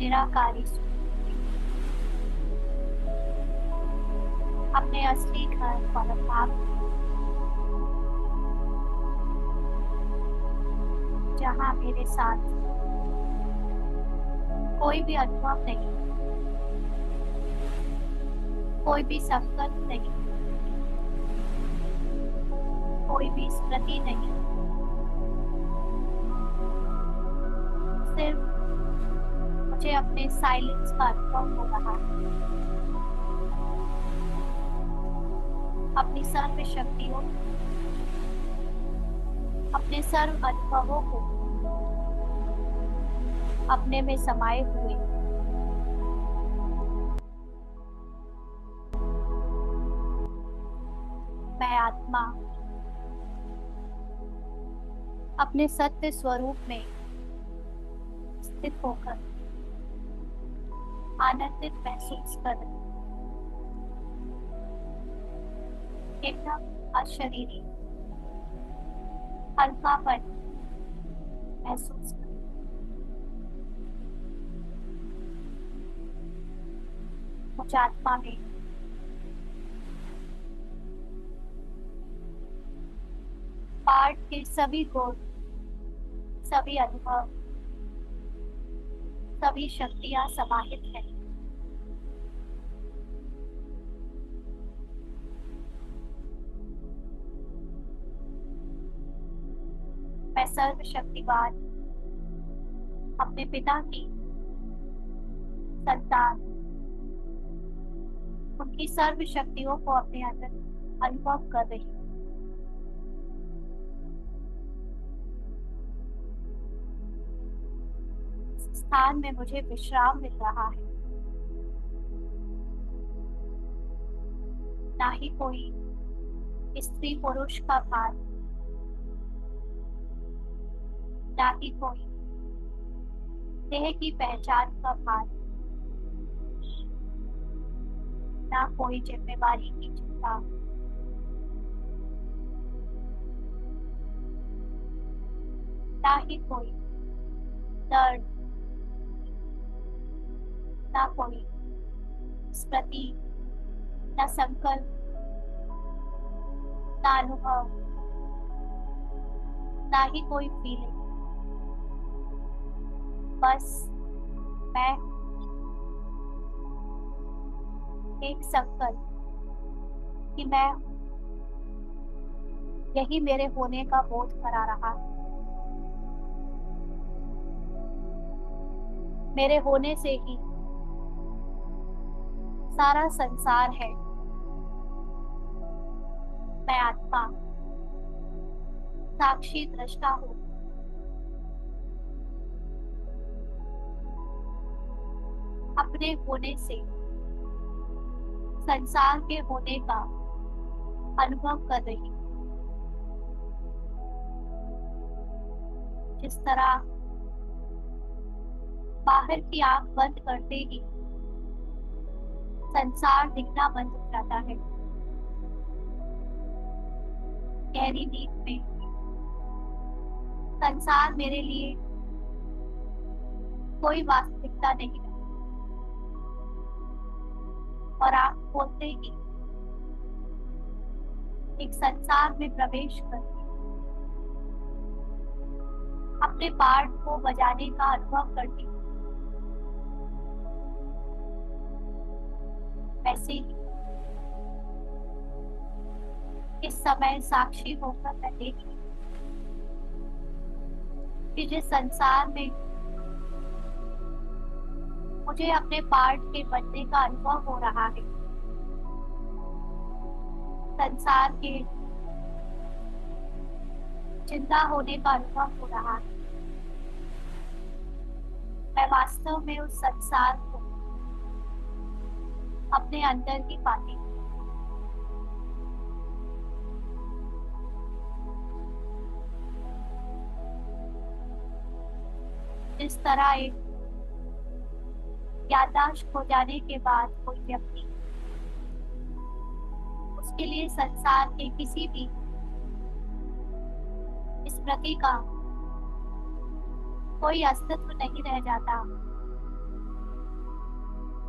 निराकारी अपने असली घर और भाव, जहाँ मेरे साथ कोई भी अनुभव नहीं, कोई भी संकल्प नहीं, कोई भी स्मृति नहीं, सिर्फ मुझे अपने साइलेंस का अनुभव हो रहा है। अपनी सर्व शक्तियों, अपने सर्व अनुभवों को अपने में समाये हुए मैं आत्मा अपने सत्य स्वरूप में स्थित होकर आनंदित महसूस कर रही, एकदम अशरीरी हल्कापन महसूस कर। मुझ आत्मा में पाठ के सभी गुण, सभी अनुभव, सभी शक्तियां समाहित हैं। मैं सर्वशक्तिवान अपने पिता की संतान, उनकी सर्व शक्तियों को अपने अंदर अनुभव कर रही हूँ। स्थान में मुझे विश्राम मिल रहा है, ना ही कोई स्त्री पुरुष का भार, ना ही कोई देह की पहचान का भार, ना कोई जिम्मेवारी की चिंता, ना ही कोई दर्द, ना कोई स्मृति, ना संकल्प, ना अनुभव, ना ही कोई फीलिंग। बस मैं एक संकल्प कि मैं यही मेरे होने का बोध करा रहा है। मेरे होने से ही सारा संसार है। मैं आत्मा साक्षी दृष्टा हूँ। अपने होने से संसार के होने का अनुभव कर रही हूँ। जिस तरह बाहर की आंख बंद करते ही संसार दिखना बंद हो जाता है, गहरी नींद में संसार मेरे लिए कोई वास्तविकता नहीं है, और आंख खोलते ही एक संसार में प्रवेश करके अपने पार्ट को बजाने का अनुभव करती हूँ। वैसे ही इस समय साक्षी होकर मैं देख रही हूँ कि जिस संसार में मुझे अपने पार्ट के बनने का अनुभव हो रहा है, संसार के जिंदा होने का अनुभव हो रहा है, मैं वास्तव में उस संसार को अपने अंदर ही पाती हूँ। जिस तरह एक याददाश्त खो जाने के बाद कोई व्यक्ति उसके लिए संसार के किसी भी स्मृति का कोई अस्तित्व नहीं रह जाता,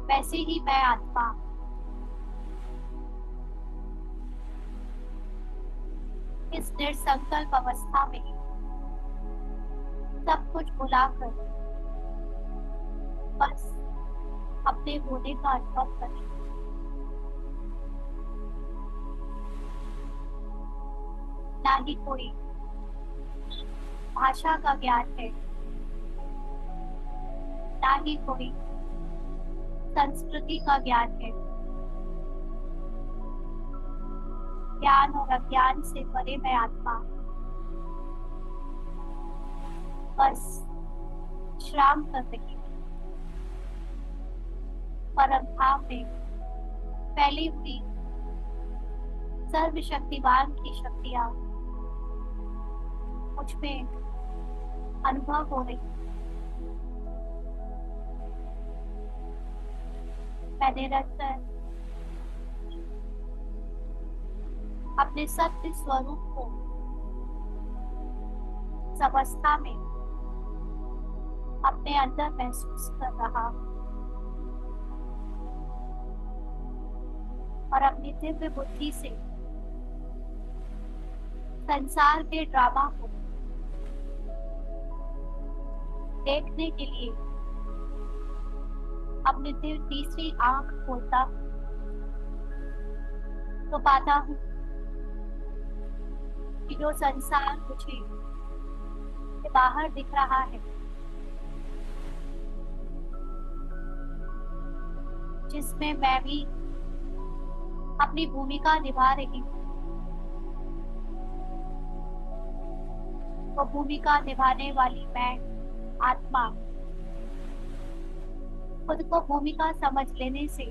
वैसे ही मैं आत्मा इस निर्संकल्प अवस्था में सब कुछ भुलाकर बस अपने होने का अनुभव करें। ना ही कोई भाषा का ज्ञान है, ना ही कोई संस्कृति का ज्ञान है। ज्ञान और अज्ञान से परे मैं आत्मा बस विश्राम कर रही हूँ। परम धाम में फैली हुई सर्वशक्तिवान की शक्तियां मुझ में अनुभव हो रही। मैं निरंतर अपने सत्य स्वरूप को इस अवस्था में अपने अंदर महसूस कर रहा और अपनी दिव्य बुद्धि से संसार के ड्रामा को देखने के लिए अपनी तीसरी आंख खोलता तो पाता हूँ कि जो संसार मुझे बाहर दिख रहा है, जिसमें मैं भी अपनी भूमिका निभा रही हूँ, वो भूमिका निभाने वाली मैं आत्मा खुद को भूमिका समझ लेने से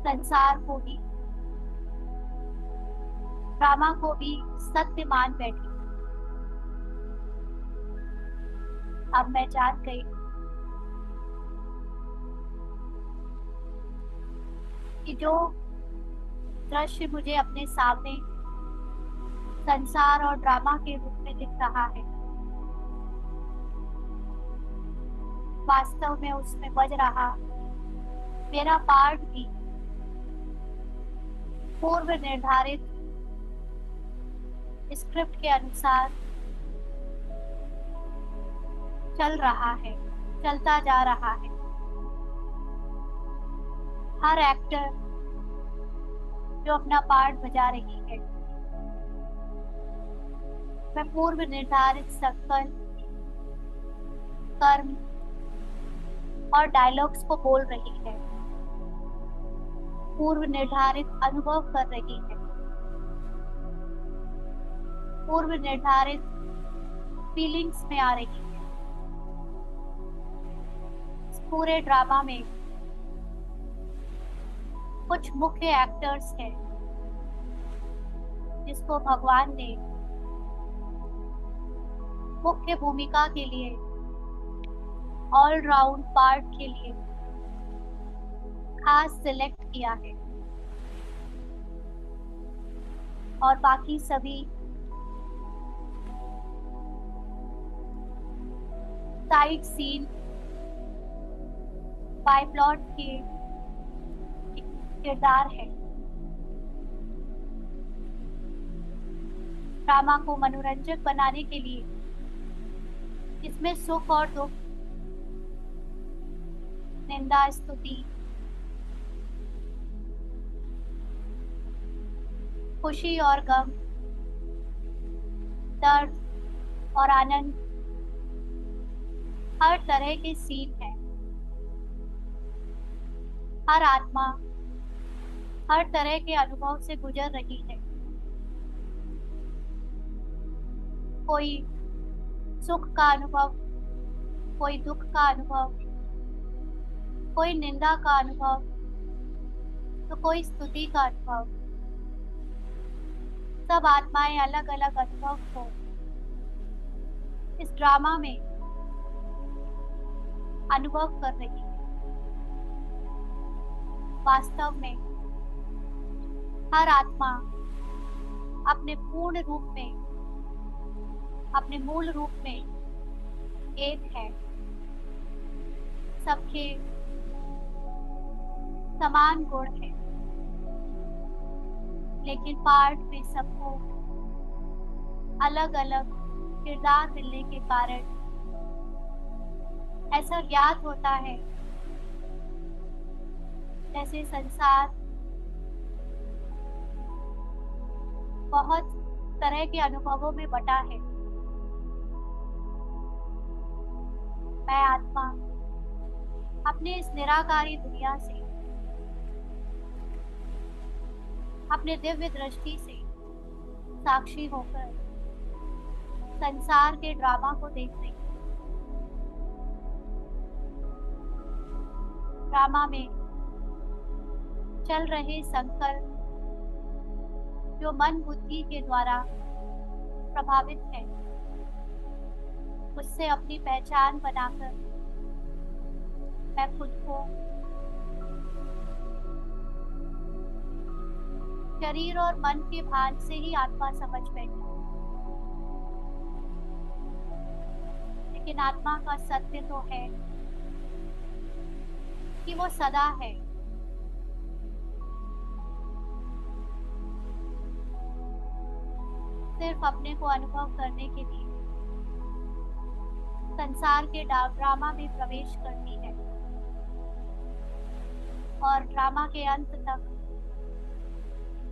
संसार को भी, ड्रामा को भी सत्य मान बैठी। अब मैं जान गई कि जो दृश्य मुझे अपने सामने संसार और ड्रामा के रूप में दिख रहा है, वास्तव में उसमें बज रहा मेरा पार्ट भी पूर्व निर्धारित स्क्रिप्ट के अनुसार चल रहा है, चलता जा रहा है। हर एक्टर जो अपना पार्ट बजा रही है, वह पूर्व निर्धारित संकल्प, कर्म और डायलॉग्स को बोल रही है, पूर्व निर्धारित अनुभव कर रही है, पूर्व निर्धारित फीलिंग्स में आ रही है। इस पूरे ड्रामा में कुछ मुख्य एक्टर्स हैं जिसको भगवान ने मुख्य भूमिका के लिए, ऑल राउंड पार्ट के लिए खास सिलेक्ट किया है, और बाकी सभी साइड सीन बाय प्लॉट के किरदार है। ड्रामा को मनोरंजक बनाने के लिए इसमें सुख और दुख, निंदा स्तुति, खुशी और गम, दर्द और आनंद, हर तरह के सीन है। हर आत्मा हर तरह के अनुभव से गुजर रही है। कोई सुख का अनुभव, कोई दुख का अनुभव, कोई निंदा का अनुभव, तो कोई स्तुति का अनुभव। सब आत्माएं अलग अलग अनुभव को इस ड्रामा में अनुभव कर रही है। वास्तव में हर आत्मा अपने पूर्ण रूप में, अपने मूल रूप में एक है। सबके समान गुण है, लेकिन पाठ में सबको अलग अलग किरदार मिलने के कारण ऐसा ज्ञात होता है जैसे संसार बहुत तरह के अनुभवों में बटा है। मैं आत्मा अपने इस निराकारी दुनिया से, अपने दिव्य दृष्टि से साक्षी होकर संसार के ड्रामा को देख रही हूँ। ड्रामा में चल रहे संकल्प जो मन बुद्धि के द्वारा प्रभावित है, उससे अपनी पहचान बनाकर मैं खुद को शरीर और मन के भान से ही आत्मा समझ बैठी। लेकिन आत्मा का सत्य तो है कि वो सदा है। सिर्फ अपने को अनुभव करने के लिए संसार के ड्रामा में प्रवेश करती है और ड्रामा के अंत तक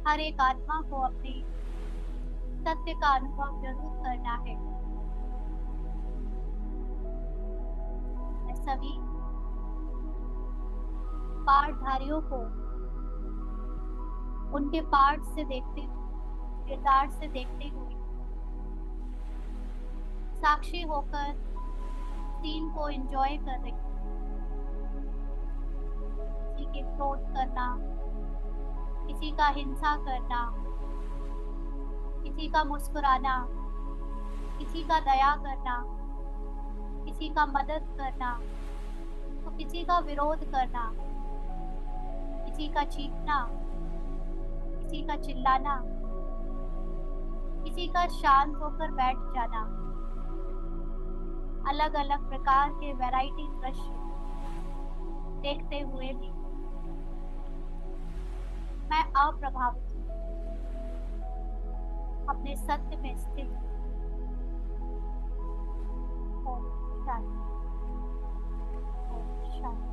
हर एक आत्मा को अपने सत्य का अनुभव जरूर करना है। सभी पाठधारियों को उनके पाठ से देखते हुए, किरदार से देखते हुए साक्षी होकर सीन को एंजॉय कर रही, किसी के क्रोध करना, किसी का हिंसा करना, किसी का मुस्कुराना, किसी का दया करना, किसी का मदद करना, तो किसी का विरोध करना, किसी का चीखना, किसी का चिल्लाना, किसी का शांत होकर बैठ जाना, अलग अलग प्रकार के वैरायटी दृश्य देखते हुए भी मैं अप्रभावित हूँ, अपने सत्य में स्थित हूँ। शांति, शांति।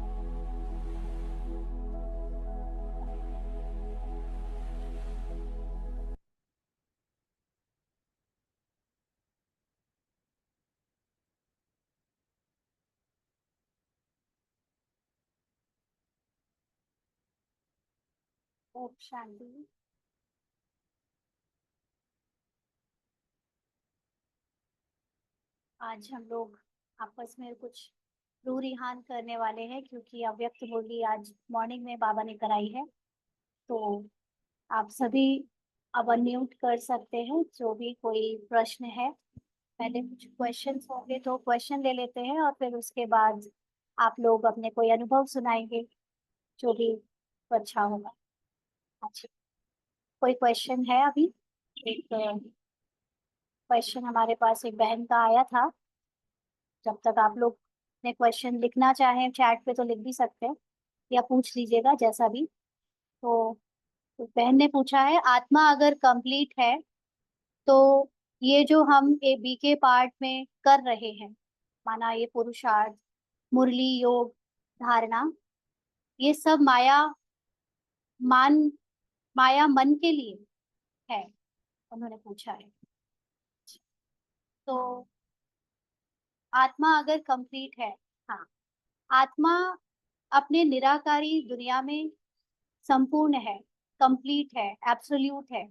ओम शांति। आज हम लोग आपस में कुछ रूरिहान करने वाले हैं क्योंकि अव्यक्त मुरली आज मॉर्निंग में बाबा ने कराई है। तो आप सभी अब अनम्यूट कर सकते हैं। जो भी कोई प्रश्न है, पहले कुछ क्वेश्चंस होंगे तो क्वेश्चन ले लेते हैं और फिर उसके बाद आप लोग अपने कोई अनुभव सुनाएंगे, जो भी तो अच्छा होगा। अच्छा, कोई क्वेश्चन है? अभी एक क्वेश्चन हमारे पास एक बहन का आया था। जब तक आप लोग ने क्वेश्चन लिखना चाहें चैट पे तो लिख भी सकते हैं या पूछ लीजिएगा, जैसा भी। तो बहन ने पूछा है, आत्मा अगर कंप्लीट है तो ये जो हम ए बी के पार्ट में कर रहे हैं, माना ये पुरुषार्थ, मुरली, योग, धारणा, ये सब मान माया मन के लिए है, उन्होंने पूछा है। तो आत्मा अगर कंप्लीट है, हाँ, आत्मा अपने निराकारी दुनिया में संपूर्ण है, कंप्लीट है, एब्सोल्यूट है।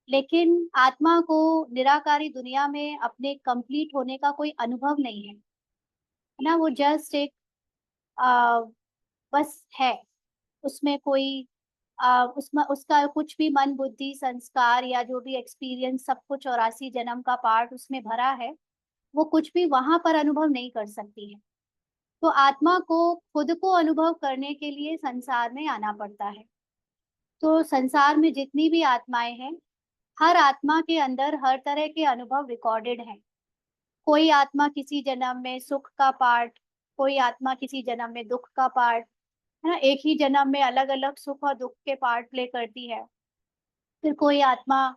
लेकिन आत्मा को निराकारी दुनिया में अपने कंप्लीट होने का कोई अनुभव नहीं है ना। वो जस्ट एक आ, बस है, उसमें कोई उसमें उसका कुछ भी मन बुद्धि संस्कार या जो भी एक्सपीरियंस सब कुछ 84 जन्म का पार्ट उसमें भरा है, वो कुछ भी वहां पर अनुभव नहीं कर सकती है। तो आत्मा को खुद को अनुभव करने के लिए संसार में आना पड़ता है। तो संसार में जितनी भी आत्माएं हैं, हर आत्मा के अंदर हर तरह के अनुभव रिकॉर्डेड हैं। कोई आत्मा किसी जन्म में सुख का पार्ट कोई आत्मा किसी जन्म में दुख का पार्ट, है ना, एक ही जन्म में अलग अलग सुख और दुख के पार्ट प्ले करती है। फिर कोई आत्मा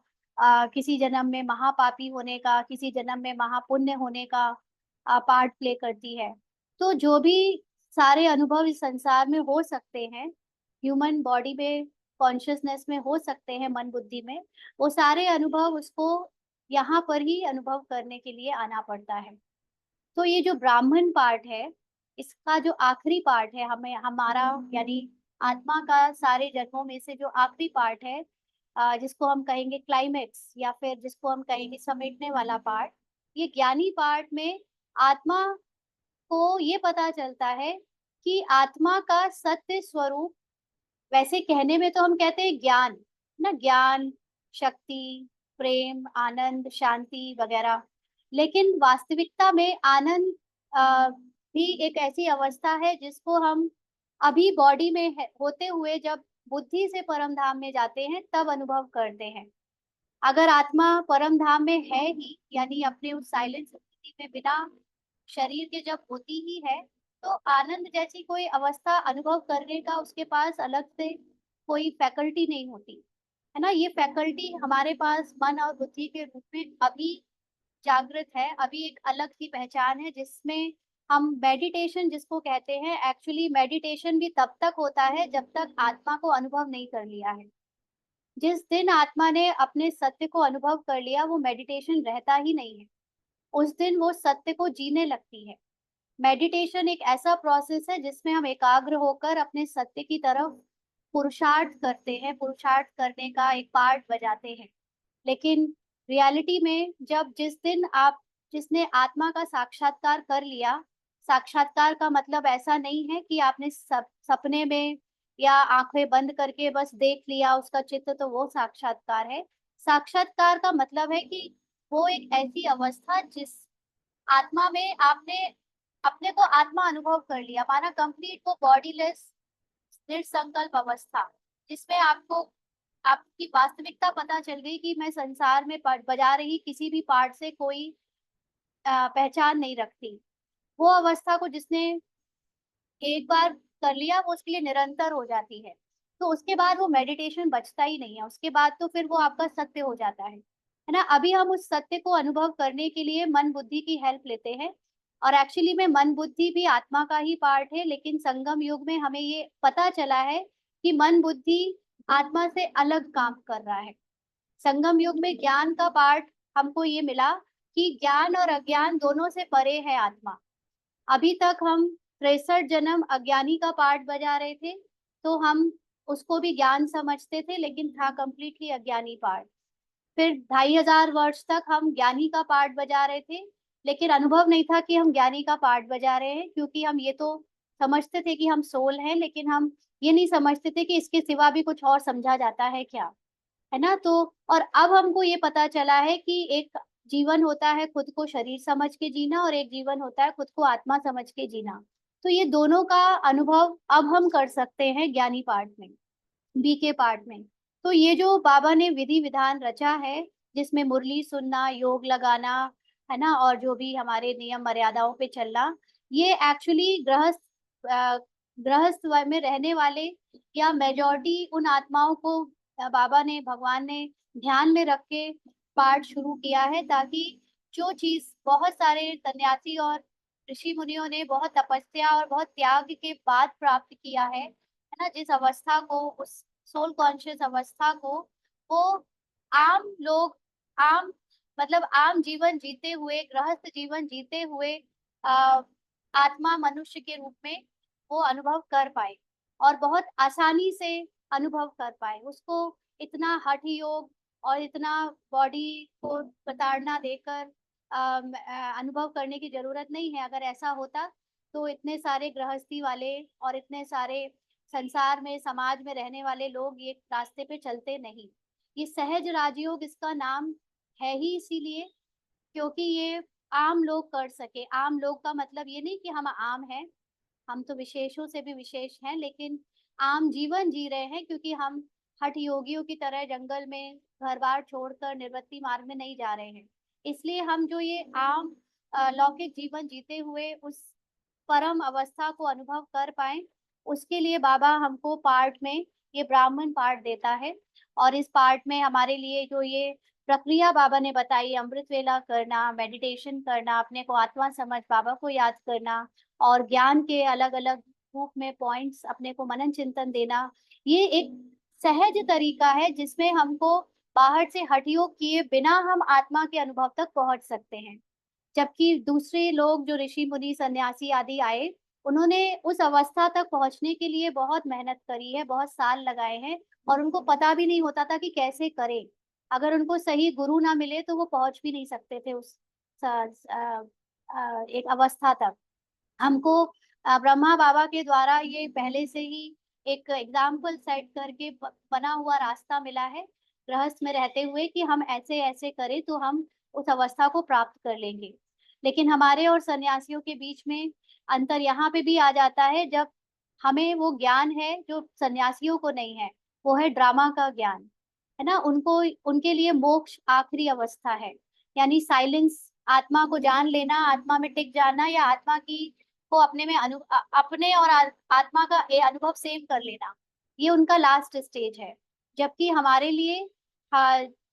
किसी जन्म में महापापी होने का, किसी जन्म में महापुण्य होने का पार्ट प्ले करती है। तो जो भी सारे अनुभव इस संसार में हो सकते हैं, ह्यूमन बॉडी में, कॉन्शियसनेस में हो सकते हैं, मन बुद्धि में, वो सारे अनुभव उसको यहाँ पर ही अनुभव करने के लिए आना पड़ता है। तो ये जो ब्राह्मण पार्ट है, इसका जो आखिरी पार्ट है, हमें हमारा यानी आत्मा का सारे जन्मों में से जो आखिरी पार्ट है, जिसको हम कहेंगे क्लाइमेक्स, या फिर जिसको हम कहेंगे समेटने वाला पार्ट, ये ज्ञानी पार्ट में आत्मा को ये पता चलता है कि आत्मा का सत्य स्वरूप, वैसे कहने में तो हम कहते हैं ज्ञान, ना, ज्ञान, शक्ति, प्रेम, आनंद, शांति वगैरह, लेकिन वास्तविकता में आनंद भी एक ऐसी अवस्था है जिसको हम अभी बॉडी में होते हुए जब बुद्धि से परम धाम में जाते हैं तब अनुभव करते हैं। अगर आत्मा परम धाम में है ही, यानी अपने उस साइलेंस स्थिति में बिना शरीर के जब होती ही है, तो आनंद जैसी कोई अवस्था अनुभव करने का उसके पास अलग से कोई फैकल्टी नहीं होती, है ना। ये फैकल्टी हमारे पास मन और बुद्धि के रूप में अभी जागृत है, अभी एक अलग सी पहचान है, जिसमें हम मेडिटेशन जिसको कहते हैं, एक्चुअली मेडिटेशन भी तब तक होता है जब तक आत्मा को अनुभव नहीं कर लिया है। जिस दिन आत्मा ने अपने सत्य को अनुभव कर लिया, वो मेडिटेशन रहता ही नहीं है, उस दिन वो सत्य को जीने लगती है। मेडिटेशन एक ऐसा प्रोसेस है जिसमें हम एकाग्र होकर अपने सत्य की तरफ पुरुषार्थ करते हैं, पुरुषार्थ करने का एक पार्ट बजाते हैं। लेकिन रियलिटी में जब जिस दिन आप, जिसने आत्मा का साक्षात्कार कर लिया, साक्षात्कार का मतलब ऐसा नहीं है कि आपने सपने में या आंखें बंद करके बस देख लिया उसका चित्र, तो वो साक्षात्कार है। साक्षात्कार का मतलब है कि वो एक ऐसी अवस्था जिस आत्मा में आपने अपने को आत्मा अनुभव कर लिया, माना कंप्लीट वो बॉडीलेस निर्संकल्प अवस्था, जिसमें आपको आपकी वास्तविकता पता चल गई कि मैं संसार में बजा रही किसी भी पार्ट से कोई पहचान नहीं रखती। वो अवस्था को जिसने एक बार कर लिया, वो उसके लिए निरंतर हो जाती है। तो उसके बाद वो मेडिटेशन बचता ही नहीं है, उसके बाद तो फिर वो आपका सत्य हो जाता है ना। अभी हम उस सत्य को अनुभव करने के लिए मन बुद्धि की हेल्प लेते हैं, और एक्चुअली में मन बुद्धि भी आत्मा का ही पार्ट है, लेकिन संगम युग में हमें ये पता चला है कि मन बुद्धि आत्मा से अलग काम कर रहा है। संगम युग में ज्ञान का पार्ट हमको ये मिला कि ज्ञान और अज्ञान दोनों से परे है आत्मा। अभी तक हम 63 जन्म अज्ञानी का पार्ट बजा रहे थे, तो हम उसको भी ज्ञान समझते थे, लेकिन था कंप्लीटली अज्ञानी पार्ट। फिर 2500 वर्ष तक हम ज्ञानी का पार्ट बजा रहे थे, लेकिन अनुभव नहीं था कि हम ज्ञानी का पार्ट बजा रहे हैं, क्योंकि हम ये तो समझते थे कि हम सोल हैं, लेकिन हम ये नहीं समझते थे कि इसके सिवा भी कुछ और समझा जाता है क्या, है ना। तो और अब हमको ये पता चला है कि एक जीवन होता है खुद को शरीर समझ के जीना, और एक जीवन होता है खुद को आत्मा समझ के जीना। तो ये दोनों का अनुभव अब हम कर सकते हैं ज्ञानी पार्ट में, बी के पार्ट में। तो ये जो बाबा ने विधि विधान रचा है, जिसमें मुरली सुनना, योग लगाना, है ना, और जो भी हमारे नियम मर्यादाओं पे चलना, ये एक्चुअली गृहस्थ में रहने वाले या मेजॉरिटी उन आत्माओं को बाबा ने, भगवान ने ध्यान में रख के पाठ शुरू किया है, ताकि जो चीज बहुत सारे सन्यासी और ऋषि मुनियों ने बहुत तपस्या और बहुत त्याग के बाद प्राप्त किया है ना, जिस अवस्था को, उस सोल कॉन्शियस अवस्था को, वो आम लोग, आम मतलब आम जीवन जीते हुए, गृहस्थ जीवन जीते हुए आ, आत्मा मनुष्य के रूप में वो अनुभव कर पाए, और बहुत आसानी से अनुभव कर पाए। उसको इतना हठ योग और इतना बॉडी को प्रताड़ना देकर अनुभव करने की जरूरत नहीं है। अगर ऐसा होता तो इतने सारे गृहस्थी वाले और इतने सारे संसार में, समाज में रहने वाले लोग ये रास्ते पे चलते नहीं। ये सहज राजयोग इसका नाम है ही इसीलिए, क्योंकि ये आम लोग कर सके। आम लोग का मतलब ये नहीं कि हम आम हैं, हम तो विशेषों से भी विशेष हैं, लेकिन आम जीवन जी रहे हैं, क्योंकि हम हठ योगियों की तरह जंगल में घर बार छोड़कर निवृत्ति मार्ग में नहीं जा रहे हैं। इसलिए हम जो ये आम लौकिक जीवन जीते हुए उस परम अवस्था को अनुभव कर पाए, उसके लिए बाबा हमको पार्ट में ये ब्राह्मण पार्ट देता है। और इस पार्ट में हमारे लिए जो ये प्रक्रिया बाबा ने बताई, अमृत वेला करना, मेडिटेशन करना, अपने को आत्मा समझ बाबा को याद करना, और ज्ञान के अलग अलग रूप में पॉइंट्स अपने को मनन चिंतन देना, ये एक सहज तरीका है जिसमें हमको बाहर से हठयोग किए बिना हम आत्मा के अनुभव तक पहुंच सकते हैं। जबकि दूसरे लोग जो ऋषि मुनि सन्यासी आदि आए, उन्होंने उस अवस्था तक पहुंचने के लिए बहुत मेहनत करी है, बहुत साल लगाए हैं, और उनको पता भी नहीं होता था कि कैसे करें। अगर उनको सही गुरु ना मिले तो वो पहुंच भी नहीं सकते थे उस एक अवस्था तक। हमको ब्रह्मा बाबा के द्वारा ये पहले से ही एक एग्जाम्पल सेट करके बना हुआ रास्ता मिला है, गृहस्थ में रहते हुए, कि हम ऐसे ऐसे करें तो हम उस अवस्था को प्राप्त कर लेंगे। लेकिन हमारे और सन्यासियों के बीच में अंतर यहाँ पे भी आ जाता है, जब हमें वो ज्ञान है जो सन्यासियों को नहीं है, वो है ड्रामा का ज्ञान, है ना। उनको, उनके लिए मोक्ष आखिरी अवस्था है, यानी साइलेंस, आत्मा को जान लेना, आत्मा में टिक जाना, या आत्मा की को अपने में अपने और आत्मा का अनुभव सेव कर लेना, ये उनका लास्ट स्टेज है। जबकि हमारे लिए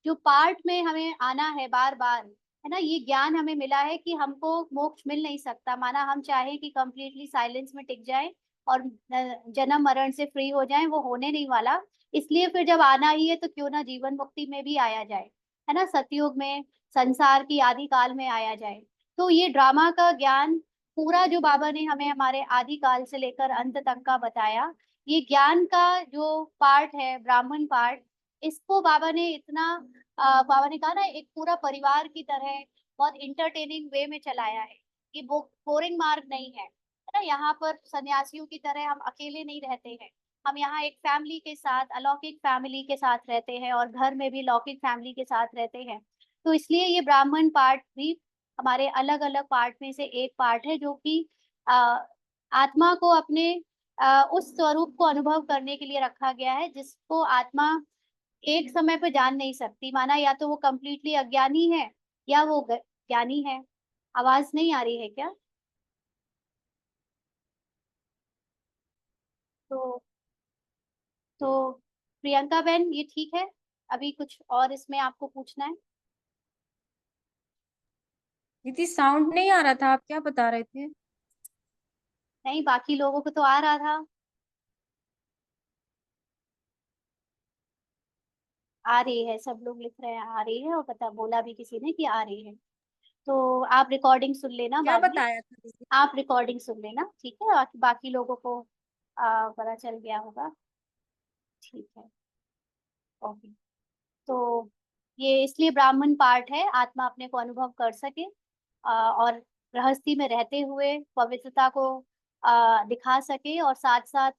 जो पार्ट में हमें आना है बार बार, है ना, ये ज्ञान हमें मिला है कि हमको मोक्ष मिल नहीं सकता, माना हम चाहे कि कंप्लीटली साइलेंस में टिक जाए और जन्म मरण से फ्री हो जाए, वो होने नहीं वाला। इसलिए फिर जब आना ही है तो क्यों ना जीवन मुक्ति में भी आया जाए, है ना, सतयुग में, संसार की आदि काल में आया जाए। तो ये ड्रामा का ज्ञान पूरा जो बाबा ने हमें हमारे आदि काल से लेकर अंत तक का बताया, ये ज्ञान का जो पार्ट है, ब्राह्मण पार्ट, इसको बाबा ने इतना बाबा ने कहा ना, एक पूरा परिवार की तरह बहुत इंटरटेनिंग वे में चलाया है। ये बोरिंग मार्ग नहीं है, है ना। यहाँ पर सन्यासियों की तरह हम अकेले नहीं रहते हैं, हम यहाँ एक फैमिली के साथ, अलौकिक फैमिली के साथ रहते हैं, और घर में भी लौकिक फैमिली के साथ रहते हैं। तो इसलिए ये ब्राह्मण पार्ट भी हमारे अलग अलग पार्ट में से एक पार्ट है, जो कि आत्मा को अपने उस स्वरूप को अनुभव करने के लिए रखा गया है, जिसको आत्मा एक समय पे जान नहीं सकती, माना या तो वो कंप्लीटली अज्ञानी है या वो ज्ञानी है। आवाज नहीं आ रही है क्या? तो तो प्रियंका बहन, ये ठीक है? अभी कुछ और इसमें आपको पूछना है? दीदी साउंड नहीं आ रहा था, आप क्या बता रहे थे? नहीं, बाकी लोगों को तो आ रहा था। आ रही है, सब लोग लिख रहे हैं आ रही है, और पता बोला भी किसी ने कि आ रही है। तो आप रिकॉर्डिंग सुन लेना क्या बाद में। बताया था दीदी? आप रिकॉर्डिंग सुन लेना, ठीक है, और बाकी लोगों को पता चल गया होगा। ठीक है, ओके। तो ये इसलिए ब्राह्मण पार्ट है, आत्मा अपने को अनुभव कर सके, और गृहस्थी में रहते हुए पवित्रता को दिखा सके, और साथ साथ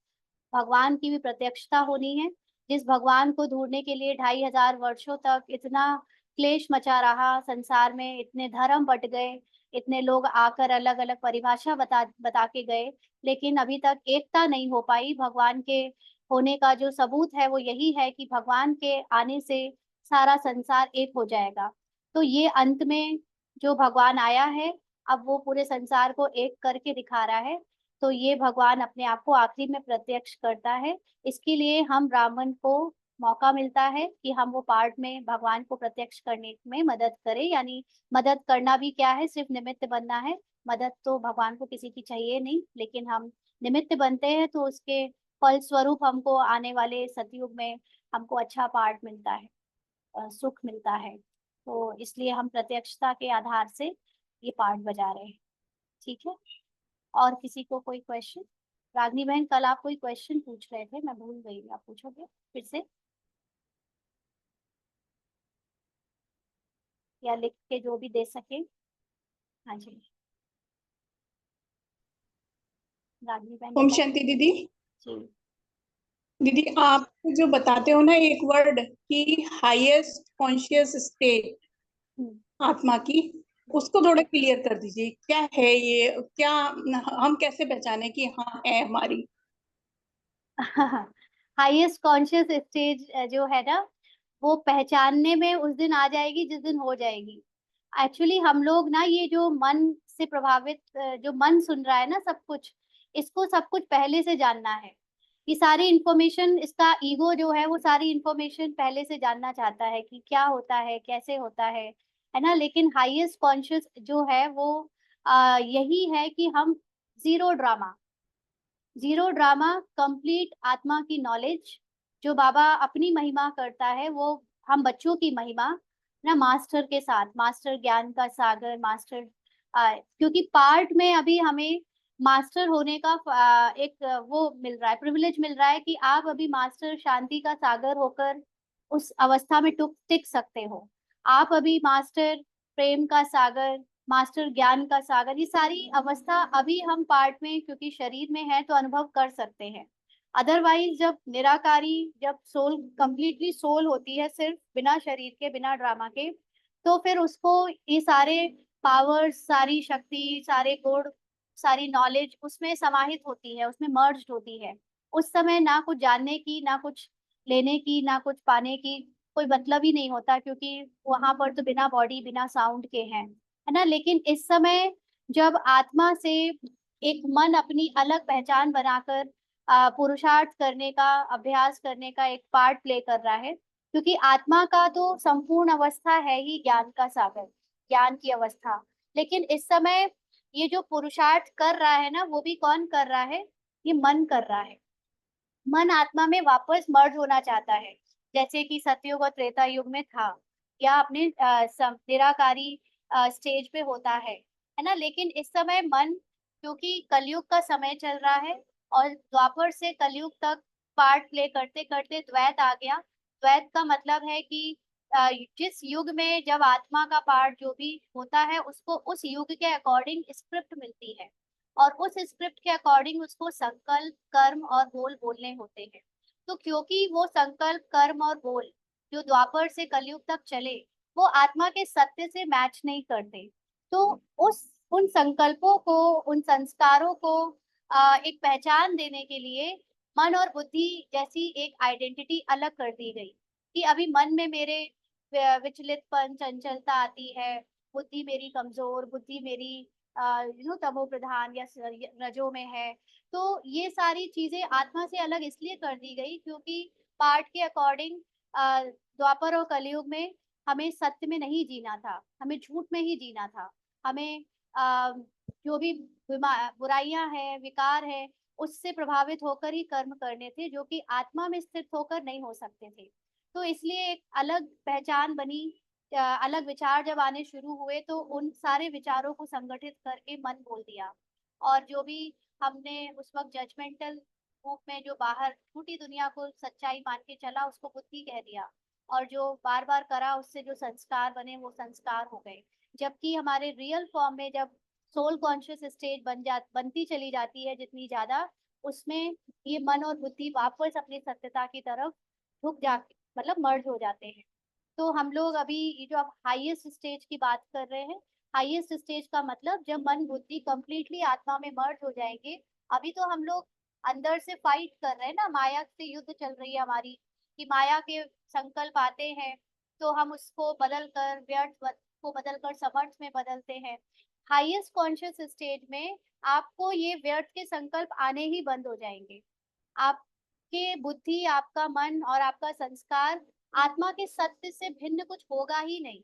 भगवान की भी प्रत्यक्षता होनी है। जिस भगवान को ढूंढने के लिए 2500 वर्षों तक इतना क्लेश मचा रहा संसार में, इतने धर्म बट गए, इतने लोग आकर अलग अलग परिभाषा बता बता के गए, लेकिन अभी तक एकता नहीं हो पाई। भगवान के होने का जो सबूत है वो यही है कि भगवान के आने से सारा संसार एक हो जाएगा। तो ये अंत में जो भगवान आया है, अब वो पूरे संसार को एक करके दिखा रहा है। तो ये भगवान अपने आप को आखिरी में प्रत्यक्ष करता है। इसके लिए हम ब्राह्मण को मौका मिलता है कि हम वो पार्ट में भगवान को प्रत्यक्ष करने में मदद करें, यानी मदद करना भी क्या है, सिर्फ निमित्त बनना है। मदद तो भगवान को किसी की चाहिए नहीं, लेकिन हम निमित्त बनते हैं तो उसके फल स्वरूप हमको आने वाले सतयुग में हमको अच्छा पार्ट मिलता है, सुख मिलता है। तो इसलिए हम प्रत्यक्षता के आधार से ये पार्ट बजा रहे हैं। ठीक है, और किसी को कोई क्वेश्चन? रागनी बहन, कल आप कोई क्वेश्चन पूछ रहे थे, मैं भूल गई, आप पूछोगे फिर से, या लिख के जो भी दे सके। हाँ जी, रागनी बहन ओम बता। शांति दीदी। जी। दीदी आप जो बताते हो ना एक वर्ड कि हाईएस्ट कॉन्शियस स्टेट हम्म। आत्मा की, उसको थोड़ा क्लियर कर दीजिए, क्या है ये, क्या हम कैसे पहचाने कि हाँ है हमारी? हाईएस्ट कॉन्शियस स्टेज जो है ना, वो पहचानने में उस दिन आ जाएगी जिस दिन हो जाएगी। एक्चुअली हम लोग ना ये जो मन से प्रभावित जो मन सुन रहा है ना सब कुछ, इसको सब कुछ पहले से जानना है। ये सारी इंफॉर्मेशन, इसका ईगो जो है वो सारी इंफॉर्मेशन पहले से जानना चाहता है कि क्या होता है, कैसे होता है ना। लेकिन हाईएस्ट कॉन्शियस जो है वो यही है कि हम zero drama, zero drama, complete आत्मा की नॉलेज जो बाबा अपनी महिमा करता है, वो हम बच्चों की महिमा ना मास्टर के साथ, मास्टर ज्ञान का सागर, मास्टर क्योंकि पार्ट में अभी हमें मास्टर होने का एक वो मिल रहा है, प्रिविलेज मिल रहा है कि आप अभी मास्टर शांति का सागर होकर उस अवस्था में टिक सकते हो। आप अभी मास्टर प्रेम का सागर, मास्टर ज्ञान का सागर, ये सारी अवस्था अभी हम पार्ट में क्योंकि शरीर में है तो अनुभव कर सकते हैं। अदरवाइज जब निराकारी, जब सोल कंप्लीटली सोल होती है सिर्फ बिना शरीर के, बिना ड्रामा के, तो फिर उसको ये सारे पावर्स, सारी शक्ति, सारे गुण, सारी नॉलेज उसमें समाहित होती है, उसमें मर्ज्ड होती है। उस समय ना कुछ जानने की, ना कुछ लेने की, ना कुछ पाने की कोई मतलब ही नहीं होता, क्योंकि वहां पर तो बिना बॉडी, बिना साउंड के हैं, है ना। लेकिन इस समय जब आत्मा से एक मन अपनी अलग पहचान बनाकर पुरुषार्थ करने का, अभ्यास करने का एक पार्ट प्ले कर रहा है, क्योंकि आत्मा का तो संपूर्ण अवस्था है ही ज्ञान का सागर, ज्ञान की अवस्था। लेकिन इस समय ये जो पुरुषार्थ कर रहा है ना, वो भी कौन कर रहा है? ये मन कर रहा है। मन आत्मा में वापस मर्ज होना चाहता है, जैसे कि सतयुग और त्रेता युग में था, या अपने निराकारी स्टेज पे होता है ना। लेकिन इस समय मन, क्योंकि कलयुग का समय चल रहा है और द्वापर से कलयुग तक पार्ट प्ले करते करते द्वैत आ गया। द्वैत का मतलब है कि जिस युग में जब आत्मा का पार्ट जो भी होता है, उसको उस युग के अकॉर्डिंग स्क्रिप्ट मिलती है, और उस स्क्रिप्ट के अकॉर्डिंग उसको संकल्प, कर्म और बोल बोलने होते हैं। तो क्योंकि वो संकल्प, कर्म और बोल जो द्वापर से कलयुग तक चले, वो आत्मा के सत्य से मैच नहीं करते, तो उस उन संकल्पों को, उन संस्कारों को एक पहचान देने के लिए मन और बुद्धि जैसी एक आइडेंटिटी अलग कर दी गई, कि अभी मन में मेरे विचलितपन, चंचलता आती है, बुद्धि मेरी कमजोर, बुद्धि मेरी तमो प्रधान या रजो में है। तो ये सारी चीजें आत्मा से अलग इसलिए कर दी गई क्योंकि पाठ के अकॉर्डिंग द्वापर और कलयुग में हमें सत्य में नहीं जीना था, हमें झूठ में ही जीना था। हमें जो भी बुराइयां हैं, विकार है, उससे प्रभावित होकर ही कर्म करने थे, जो कि आत्मा में स्थित होकर नहीं हो सकते थे। तो इसलिए एक अलग पहचान बनी। अलग विचार जब आने शुरू हुए तो उन सारे विचारों को संगठित करके मन बोल दिया, और जो भी हमने उस वक्त जजमेंटल रूप में जो बाहर झूठी दुनिया को सच्चाई मान के चला, उसको बुद्धि कह दिया, और जो बार बार करा उससे जो संस्कार बने वो संस्कार हो गए। जबकि हमारे रियल फॉर्म में जब सोल कॉन्शियस स्टेज बनती चली जाती है जितनी ज्यादा, उसमें ये मन और बुद्धि वापस अपनी सत्यता की तरफ झुक जाते, मतलब मर्ज हो जाते हैं। तो हम लोग अभी ये जो आप हाईएस्ट स्टेज की बात कर रहे हैं, हाईएस्ट स्टेज का मतलब जब मन बुद्धि कंप्लीटली आत्मा में मर्ज हो जाएंगे। अभी तो हम लोग अंदर से फाइट कर रहे हैं ना, माया से युद्ध चल रही है हमारी, कि माया के संकल्प आते हैं तो हम उसको बदल कर, व्यर्थ को बदल कर समर्थ में बदलते हैं। हाईएस्ट कॉन्शियस स्टेज में आपको ये व्यर्थ के संकल्प आने ही बंद हो जाएंगे। आपके बुद्धि, आपका मन और आपका संस्कार आत्मा के सत्य से भिन्न कुछ होगा ही नहीं।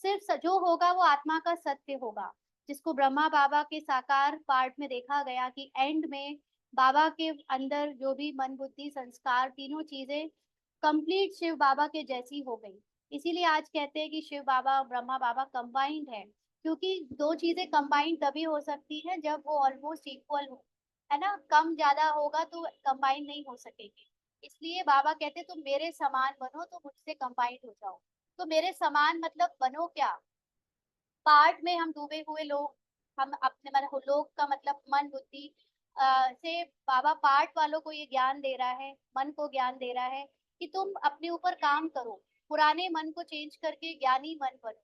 सिर्फ जो होगा वो आत्मा का सत्य होगा, जिसको ब्रह्मा बाबा के साकार पार्ट में देखा गया कि एंड में बाबा के अंदर जो भी मन, बुद्धि, संस्कार, तीनों चीजें कंप्लीट शिव बाबा के जैसी हो गई। इसीलिए आज कहते हैं कि शिव बाबा और ब्रह्मा बाबा कंबाइंड है, क्योंकि दो चीजें कंबाइंड तभी हो सकती है जब वो ऑलमोस्ट इक्वल हो, है ना। कम ज्यादा होगा तो कंबाइन नहीं हो सकेगी। इसलिए बाबा कहते तुम मेरे समान बनो तो मुझसे कंबाइंड हो जाओ। तो मेरे समान मतलब बनो क्या? पार्ट में हम डूबे हुए लोग, हम अपने मतलब लोग का मतलब मन, बुद्धि से बाबा पार्ट वालों को ये ज्ञान दे रहा है, मन को ज्ञान दे रहा है कि तुम अपने ऊपर काम करो, पुराने मन को चेंज करके ज्ञानी मन बनो।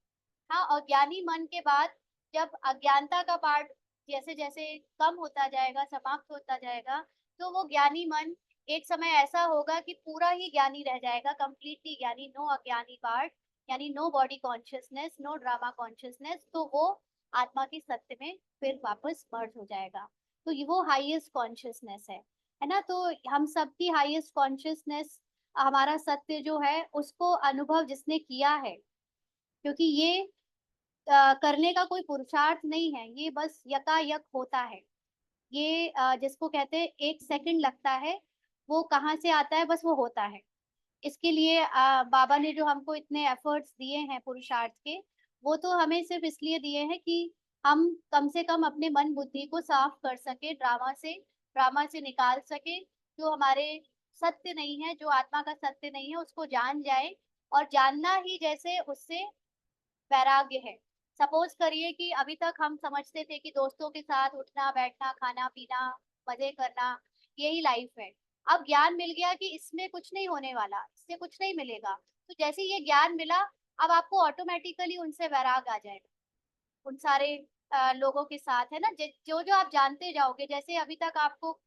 हाँ, और ज्ञानी मन के बाद जब अज्ञानता का पार्ट जैसे जैसे कम होता जाएगा, समाप्त होता जाएगा, तो वो ज्ञानी मन एक समय ऐसा होगा कि पूरा ही ज्ञानी रह जाएगा, कंप्लीटली ज्ञानी, नो अज्ञानी पार्ट। यानी no body consciousness, no drama consciousness, तो वो आत्मा की सत्य में फिर वापस मर्ज हो जाएगा। तो ये वो हाईएस्ट कॉन्शियसनेस है ना। तो हम सबकी हाईएस्ट कॉन्शियसनेस, हमारा सत्य जो है उसको अनुभव जिसने किया है, क्योंकि ये करने का कोई पुरुषार्थ नहीं है, ये बस यकायक होता है। ये जिसको कहते हैं 1 सेकंड लगता है, वो कहाँ से आता है, बस वो होता है। इसके लिए बाबा ने जो हमको इतने एफर्ट्स दिए हैं पुरुषार्थ के, वो तो हमें सिर्फ इसलिए दिए हैं कि हम कम से कम अपने मन बुद्धि को साफ कर सके, ड्रामा से निकाल सके, जो हमारे सत्य नहीं है, जो आत्मा का सत्य नहीं है, उसको जान जाए। और जानना ही जैसे उससे वैराग्य है। सपोज करिए कि अभी तक हम समझते थे कि दोस्तों के साथ उठना बैठना खाना पीना मजे करना यही लाइफ है। अब ज्ञान मिल गया कि इसमें कुछ नहीं होने वाला, इससे कुछ नहीं मिलेगा। तो जैसे ये ज्ञान मिला, अब आपको ऑटोमेटिकली उनसे वैराग आ जाएगा, उन सारे लोगों के साथ, है ना। जो जो आप जानते जाओगे, जैसे अभी तक आपको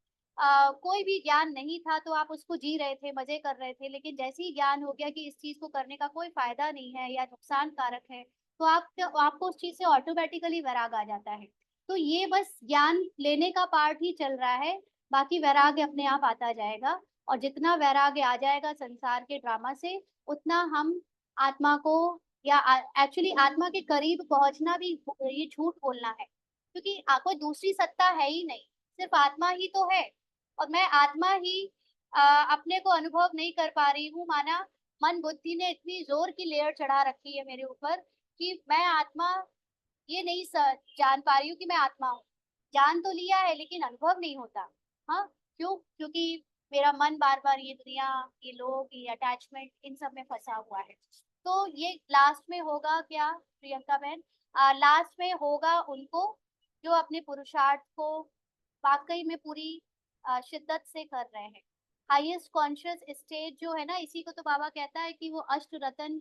कोई भी ज्ञान नहीं था तो आप उसको जी रहे थे, मजे कर रहे थे, लेकिन जैसे ही ज्ञान हो गया कि इस चीज को करने का कोई फायदा नहीं है या नुकसान कारक है, तो आपको उस चीज से ऑटोमेटिकली वैराग आ जाता है। तो ये बस ज्ञान लेने का पार्ट ही चल रहा है, बाकी वैराग्य अपने आप आता जाएगा। और जितना वैराग्य आ जाएगा संसार के ड्रामा से, उतना हम आत्मा को, या एक्चुअली आत्मा के करीब पहुंचना भी, ये झूठ बोलना है, क्योंकि कोई दूसरी सत्ता है ही नहीं, सिर्फ आत्मा ही तो है। और मैं आत्मा ही अपने को अनुभव नहीं कर पा रही हूँ, माना मन बुद्धि ने इतनी जोर की लेयर चढ़ा रखी है मेरे ऊपर कि मैं आत्मा ये नहीं जान पा रही हूँ कि मैं आत्मा हूँ। जान तो लिया है लेकिन अनुभव नहीं होता। हाँ, क्यों? क्योंकि मेरा मन बार बार ये दुनिया, ये लोग, ये अटैचमेंट, इन सब में फंसा हुआ है। तो ये लास्ट में होगा क्या प्रियंका बहन? लास्ट में होगा उनको जो अपने पुरुषार्थ को वाकई में पूरी शिद्दत से कर रहे हैं। हाईएस्ट कॉन्शियस स्टेज जो है ना, इसी को तो बाबा कहता है कि वो अष्ट रतन,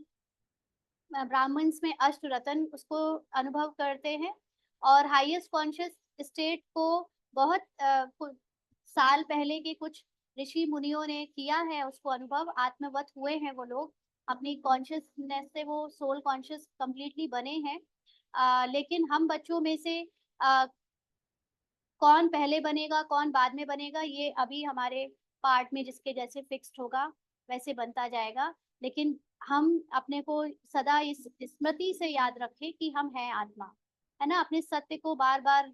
ब्राह्मण्स में अष्ट रतन उसको अनुभव करते हैं। और हाईएस्ट कॉन्शियस स्टेट को बहुत कुछ साल पहले के कुछ ऋषि मुनियों ने किया है, उसको अनुभव, आत्मवत हुए हैं वो लोग, अपनी कॉन्शियसनेस से वो सोल कॉन्शियस कंप्लीटली बने हैं। लेकिन हम बच्चों में से कौन पहले बनेगा कौन बाद में बनेगा, ये अभी हमारे पार्ट में जिसके जैसे फिक्स्ड होगा वैसे बनता जाएगा। लेकिन हम अपने को सदा इस स्मृति से याद रखें कि हम हैं आत्मा, है ना। अपने सत्य को बार बार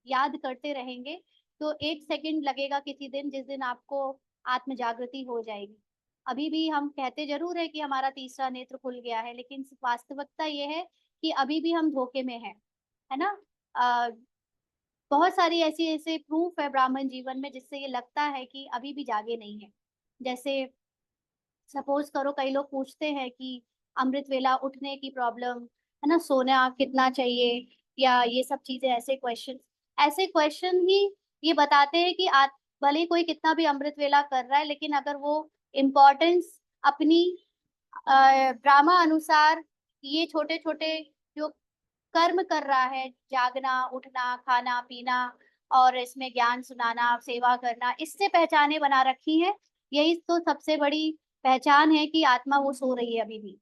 याद करते रहेंगे तो 1 सेकंड लगेगा किसी दिन, जिस दिन आपको आत्म जागृति हो जाएगी। अभी भी हम कहते जरूर है कि हमारा तीसरा नेत्र खुल गया है, लेकिन वास्तविकता ये है कि अभी भी हम धोखे में हैं, है ना। बहुत सारी ऐसी ऐसे प्रूफ है ब्राह्मण जीवन में जिससे ये लगता है कि अभी भी जागे नहीं है। जैसे सपोज करो, कई लोग पूछते हैं कि अमृत वेला उठने की प्रॉब्लम, है ना, सोना कितना चाहिए, या ये सब चीजें, ऐसे क्वेश्चन ही ये बताते हैं कि आज भले कोई कितना भी अमृत वेला कर रहा है, लेकिन अगर वो इम्पोर्टेंस अपनी ड्रामा अनुसार ये छोटे छोटे जो कर्म कर रहा है, जागना उठना खाना पीना और इसमें ज्ञान सुनाना सेवा करना, इससे पहचाने बना रखी है। यही तो सबसे बड़ी पहचान है कि आत्मा वो सो रही है अभी भी,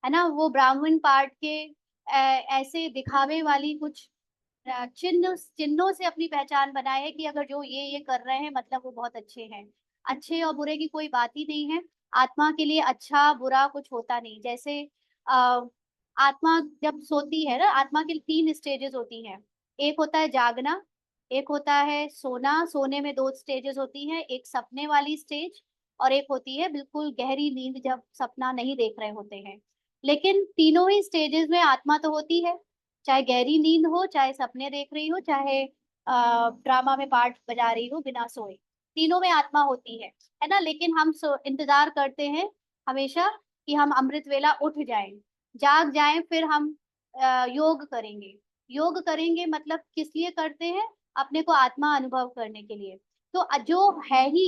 है ना। वो ब्राह्मण पार्ट के ऐसे दिखावे वाली कुछ चिन्हों से अपनी पहचान बनाए है कि अगर जो ये कर रहे हैं मतलब वो बहुत अच्छे हैं। अच्छे और बुरे की कोई बात ही नहीं है। आत्मा के लिए अच्छा बुरा कुछ होता नहीं। जैसे आ, आत्मा जब सोती है ना, आत्मा की 3 स्टेजेस होती हैं। एक होता है जागना, एक होता है सोना, सोने में 2 स्टेजेस होती हैं, एक सपने वाली स्टेज और एक होती है बिल्कुल गहरी नींद, जब सपना नहीं देख रहे होते हैं। लेकिन तीनों ही स्टेजेस में आत्मा तो होती है, चाहे गहरी नींद हो, चाहे सपने देख रही हो, चाहे ड्रामा में पार्ट बजा रही हो बिना सोए, तीनों में आत्मा होती है ना। लेकिन हम इंतजार करते हैं हमेशा कि हम अमृत वेला उठ जाएं, जाग जाएं, फिर हम योग करेंगे। योग करेंगे मतलब किस लिए करते हैं? अपने को आत्मा अनुभव करने के लिए। तो जो है ही,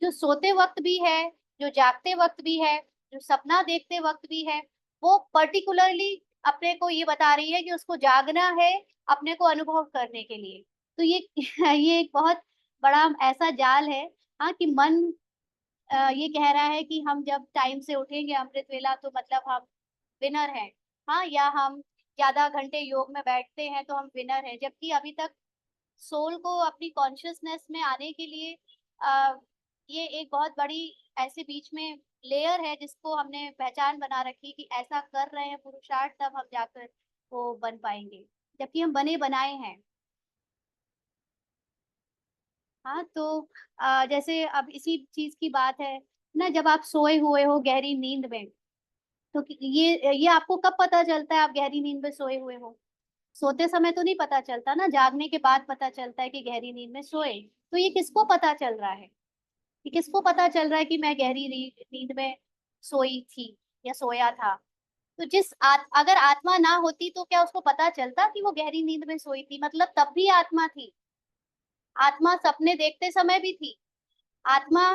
जो सोते वक्त भी है, जो जागते वक्त भी है, जो सपना देखते वक्त भी है, वो पर्टिकुलरली अपने को ये बता रही है कि उसको जागना है अपने को अनुभव करने के लिए। तो ये ये एक बहुत बड़ा ऐसा जाल है, हाँ, कि मन ये कह रहा है कि हम जब टाइम से उठेंगे अमृत वेला तो मतलब हम विनर हैं। हाँ, या हम ज्यादा घंटे योग में बैठते हैं तो हम विनर हैं, जबकि अभी तक सोल को अपनी कॉन्शियसनेस में आने के लिए ये एक बहुत बड़ी ऐसे बीच में लेयर है जिसको हमने पहचान बना रखी कि ऐसा कर रहे हैं पुरुषार्थ, तब हम जाकर वो बन पाएंगे, जबकि हम बने बनाए हैं। हाँ, तो जैसे अब इसी चीज की बात है ना, जब आप सोए हुए हो गहरी नींद में, तो ये आपको कब पता चलता है आप गहरी नींद में सोए हुए हो? सोते समय तो नहीं पता चलता ना, जागने के बाद पता चलता है कि गहरी नींद में सोए। तो ये किसको पता चल रहा है? ये किसको पता चल रहा है कि मैं गहरी नींद में सोई थी या सोया था? तो अगर आत्मा ना होती तो क्या उसको पता चलता कि वो गहरी नींद में सोई थी? मतलब तब भी आत्मा थी। आत्मा सपने देखते समय भी थी। आत्मा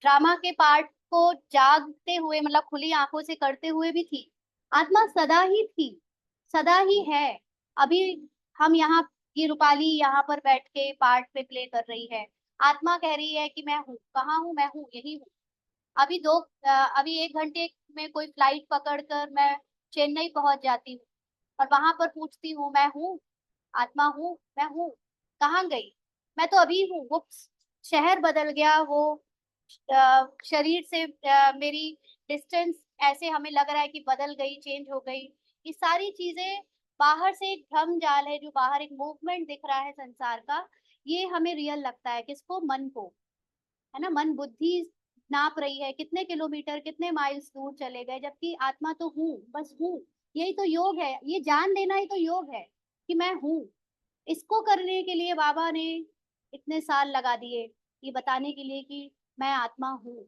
ड्रामा के पार्ट को जागते हुए, मतलब खुली आंखों से करते हुए भी थी। आत्मा सदा ही थी, सदा ही है। अभी हम यहाँ, ये रूपाली यहाँ पर बैठ के पार्ट पे प्ले कर रही है। आत्मा कह रही है कि मैं हूँ, कहाँ हूँ, मैं हूँ, यही हूँ। अभी 1 घंटे में कोई फ्लाइट पकड़कर मैं चेन्नई पहुंच जाती हूँ और वहां पर पूछती हूँ, मैं हूँ, आत्मा हूँ, मैं हूँ, कहाँ गई? मैं तो अभी हूँ। वो शहर बदल गया, वो शरीर से मेरी डिस्टेंस ऐसे हमें लग रहा है कि बदल गई, चेंज हो गई। ये सारी चीजें बाहर से एक भ्रम जाल है, जो बाहर एक मूवमेंट दिख रहा है संसार का। ये हमें रियल लगता है, किसको? मन को। है ना, मन बुद्धि नाप रही है कितने किलोमीटर, कितने माइल्स दूर चले गए, जबकि आत्मा तो हूँ, बस हूँ। यही तो योग है, ये जान लेना ही तो योग है कि मैं हूँ। इसको करने के लिए बाबा ने इतने साल लगा दिए, ये बताने के लिए कि मैं आत्मा हूँ।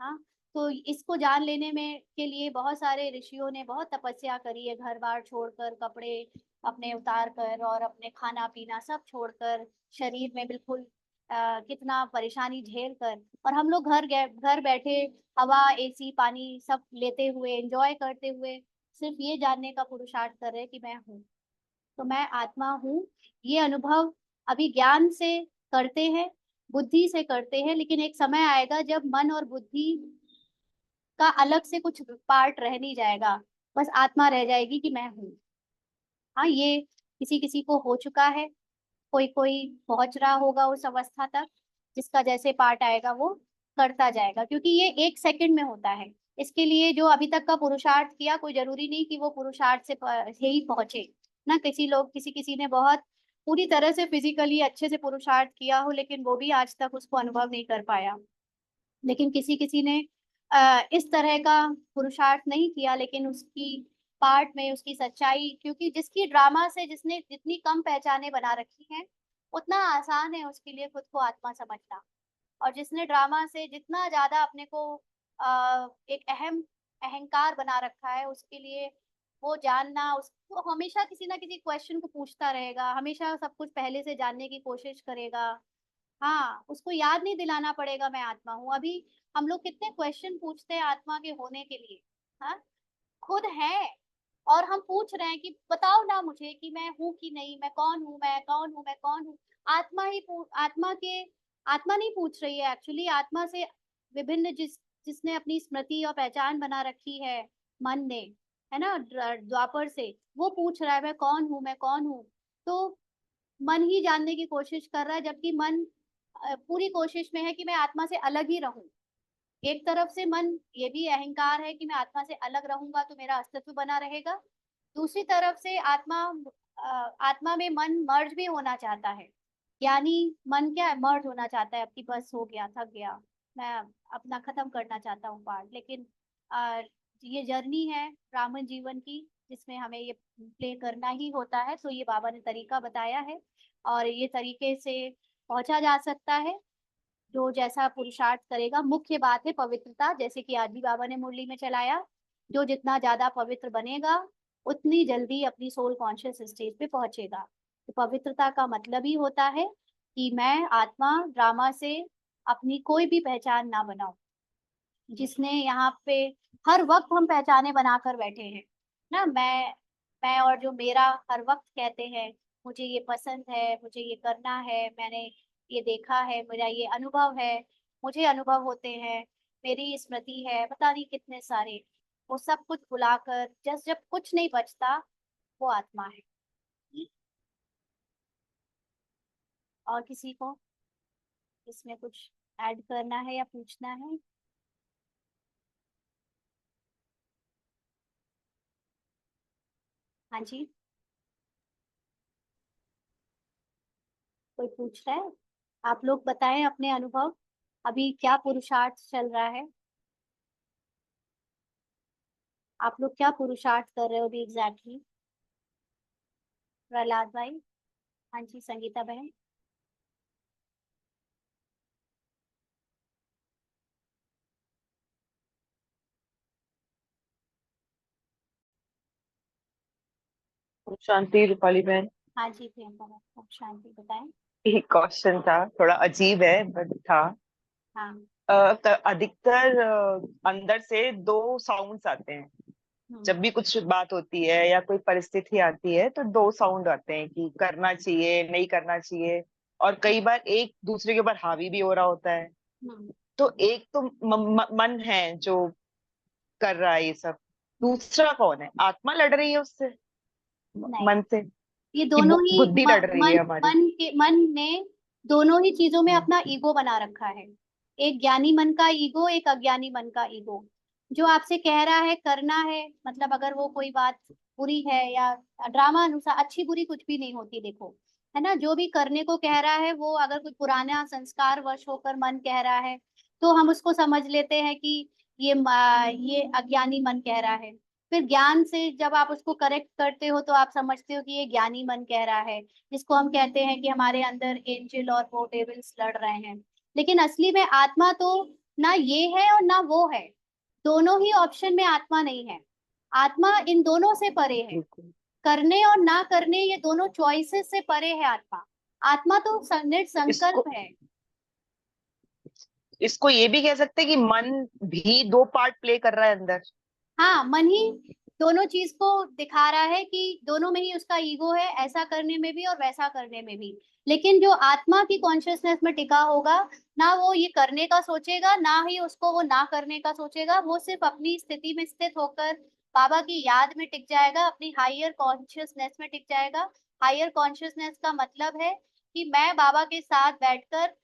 हाँ, तो इसको जान लेने में के लिए बहुत सारे ऋषियों ने बहुत तपस्या करी है, घर बार छोड़कर, कपड़े अपने उतार कर और अपने खाना पीना सब छोड़कर, शरीर में बिल्कुल कितना परेशानी झेल कर, और हम लोग घर बैठे हवा, एसी, पानी सब लेते हुए, एंजॉय करते हुए सिर्फ ये जानने का पुरुषार्थ कर रहे हैं कि मैं हूँ। तो मैं आत्मा हूँ। ये अनुभव अभी ज्ञान से करते हैं, बुद्धि से करते हैं, लेकिन एक समय आएगा जब मन और बुद्धि का अलग से कुछ पार्ट रह नहीं जाएगा, बस आत्मा रह जाएगी कि मैं हूँ। हाँ, ये किसी किसी को हो चुका है, कोई कोई पहुंच रहा होगा उस अवस्था तक, जिसका जैसे पार्ट आएगा वो करता जाएगा, क्योंकि ये 1 सेकंड में होता है। इसके लिए जो अभी तक का पुरुषार्थ किया, कोई जरूरी नहीं कि वो पुरुषार्थ से ही पहुंचे ना। किसी किसी ने बहुत पूरी तरह से फिजिकली अच्छे से पुरुषार्थ किया हो, लेकिन वो भी आज तक उसको अनुभव नहीं कर पाया। लेकिन किसी किसी ने इस तरह का पुरुषार्थ नहीं किया, लेकिन उसकी पार्ट में उसकी सच्चाई, क्योंकि जिसकी ड्रामा से जिसने जितनी कम पहचाने बना रखी हैं, उतना आसान है उसके लिए खुद को आत्मा समझना। और जिसने ड्रामा से जितना ज्यादा अपने को एक अहंकार बना रखा है, उसके लिए वो जानना, उसको हमेशा किसी ना किसी क्वेश्चन को पूछता रहेगा, हमेशा सब कुछ पहले से जानने की कोशिश करेगा। हाँ, उसको याद नहीं दिलाना पड़ेगा मैं आत्मा हूँ। अभी हम लोग कितने क्वेश्चन पूछते हैं आत्मा के होने के लिए। हाँ, खुद है, और हम पूछ रहे हैं कि बताओ ना मुझे कि मैं हूँ कि नहीं, मैं कौन हूँ, मैं कौन हूँ, मैं कौन हूँ। आत्मा नहीं पूछ रही है एक्चुअली। आत्मा से विभिन्न जिसने अपनी स्मृति और पहचान बना रखी है, मन ने, है ना, द्वापर से, वो पूछ रहा है मैं कौन हूँ, मैं कौन हूँ। तो मन ही जानने की कोशिश कर रहा है, जबकि मन पूरी कोशिश में है कि मैं आत्मा से अलग ही रहूं। एक तरफ से मन ये भी अहंकार है कि मैं आत्मा से अलग रहूंगा तो मेरा अस्तित्व बना रहेगा। दूसरी तरफ से आत्मा में मन मर्ज भी होना चाहता है। यानी मन क्या है, मर्ज होना चाहता है, आपकी बस हो गया, थक गया, मैं अपना खत्म करना चाहता हूँ पार्ट। लेकिन आ, ये जर्नी है ब्राह्मण जीवन की, जिसमें हमें ये प्ले करना ही होता है। तो ये बाबा ने तरीका बताया है, और ये तरीके से पहुंचा जा सकता है जो जैसा पुरुषार्थ करेगा। मुख्य बात है पवित्रता, जैसे कि आज भी बाबा ने मुरली में चलाया, जो जितना ज्यादा पवित्र बनेगा उतनी जल्दी अपनी सोल कॉन्शियस स्टेज पे पहुंचेगा। तो पवित्रता का मतलब ही होता है कि मैं आत्मा ड्रामा से अपनी कोई भी पहचान ना बनाऊं। जिसने यहाँ पे हर वक्त हम पहचाने बनाकर बैठे हैं ना, मैं और जो मेरा हर वक्त कहते हैं, मुझे ये पसंद है, मुझे ये करना है, मैंने ये देखा है, मेरा ये अनुभव है, मुझे अनुभव होते हैं, मेरी स्मृति है, पता नहीं कितने सारे। वो सब कुछ भुलाकर जस्ट जब कुछ नहीं बचता, वो आत्मा है। और किसी को इसमें कुछ ऐड करना है या पूछना है? हाँ जी, कोई पूछ रहा है? आप लोग बताएं अपने अनुभव, अभी क्या पुरुषार्थ चल रहा है? आप लोग क्या पुरुषार्थ कर रहे हो अभी एग्जैक्टली? प्रहलाद भाई। हाँ जी, संगीता बहन। शांति रूपाली बहन। हाँ जी प्रियंका बहन, अब शांति बताएं। एक क्वेश्चन था, थोड़ा अजीब है बट था। हाँ। अधिकतर अंदर से दो साउंड्स आते हैं हम्म। जब भी कुछ बात होती है या कोई परिस्थिति आती है, तो दो साउंड आते हैं कि करना चाहिए, नहीं करना चाहिए। और कई बार एक दूसरे के ऊपर हावी भी हो रहा होता है। हम्म। तो एक तो मन है जो कर रहा है ये सब। दूसरा कौन है? आत्मा लड़ रही है उससे, नहीं, मन से, ये कि दोनों ही बुद्धि लड़ रही है हमारी? मन ने दोनों ही चीजों में हम्म। अपना ईगो बना रखा है। एक ज्ञानी मन का ईगो, एक अज्ञानी मन का ईगो। जो आपसे कह रहा है करना है, मतलब अगर वो कोई बात बुरी है या ड्रामा अनुसार, अच्छी बुरी कुछ भी नहीं होती देखो, है ना। जो भी करने को कह रहा है, वो अगर कोई पुराना संस्कार वश होकर मन कह रहा है, तो हम उसको समझ लेते हैं कि ये अज्ञानी मन कह रहा है। फिर ज्ञान से जब आप उसको करेक्ट करते हो, तो आप समझते हो कि ये ज्ञानी मन कह रहा है, जिसको हम कहते हैं कि हमारे अंदर एंजल और वो डेविल्स लड़ रहे हैं। लेकिन असली में आत्मा तो ना ये है और ना वो है। दोनों ही ऑप्शन में आत्मा नहीं है। आत्मा इन दोनों से परे है। बिल्कुल। करने और ना करने, ये दोनों चॉइसेस से परे है आत्मा। आत्मा तो निट इसको संकल्प है। इसको ये भी कह सकते हैं कि मन भी दो पार्ट प्ले कर रहा है अंदर। हाँ, मन ही दोनों चीज को दिखा रहा है कि दोनों में ही उसका ईगो है, ऐसा करने में भी और वैसा करने में भी। लेकिन जो आत्मा की कॉन्शियसनेस में टिका होगा, ना वो ये करने का सोचेगा, ना ही उसको वो ना करने का सोचेगा। वो सिर्फ अपनी स्थिति में स्थित होकर बाबा की याद में टिक जाएगा, अपनी हायर कॉन्शियसनेस में टिक जाएगा। हायर कॉन्शियसनेस का मतलब है कि मैं बाबा के साथ बैठकर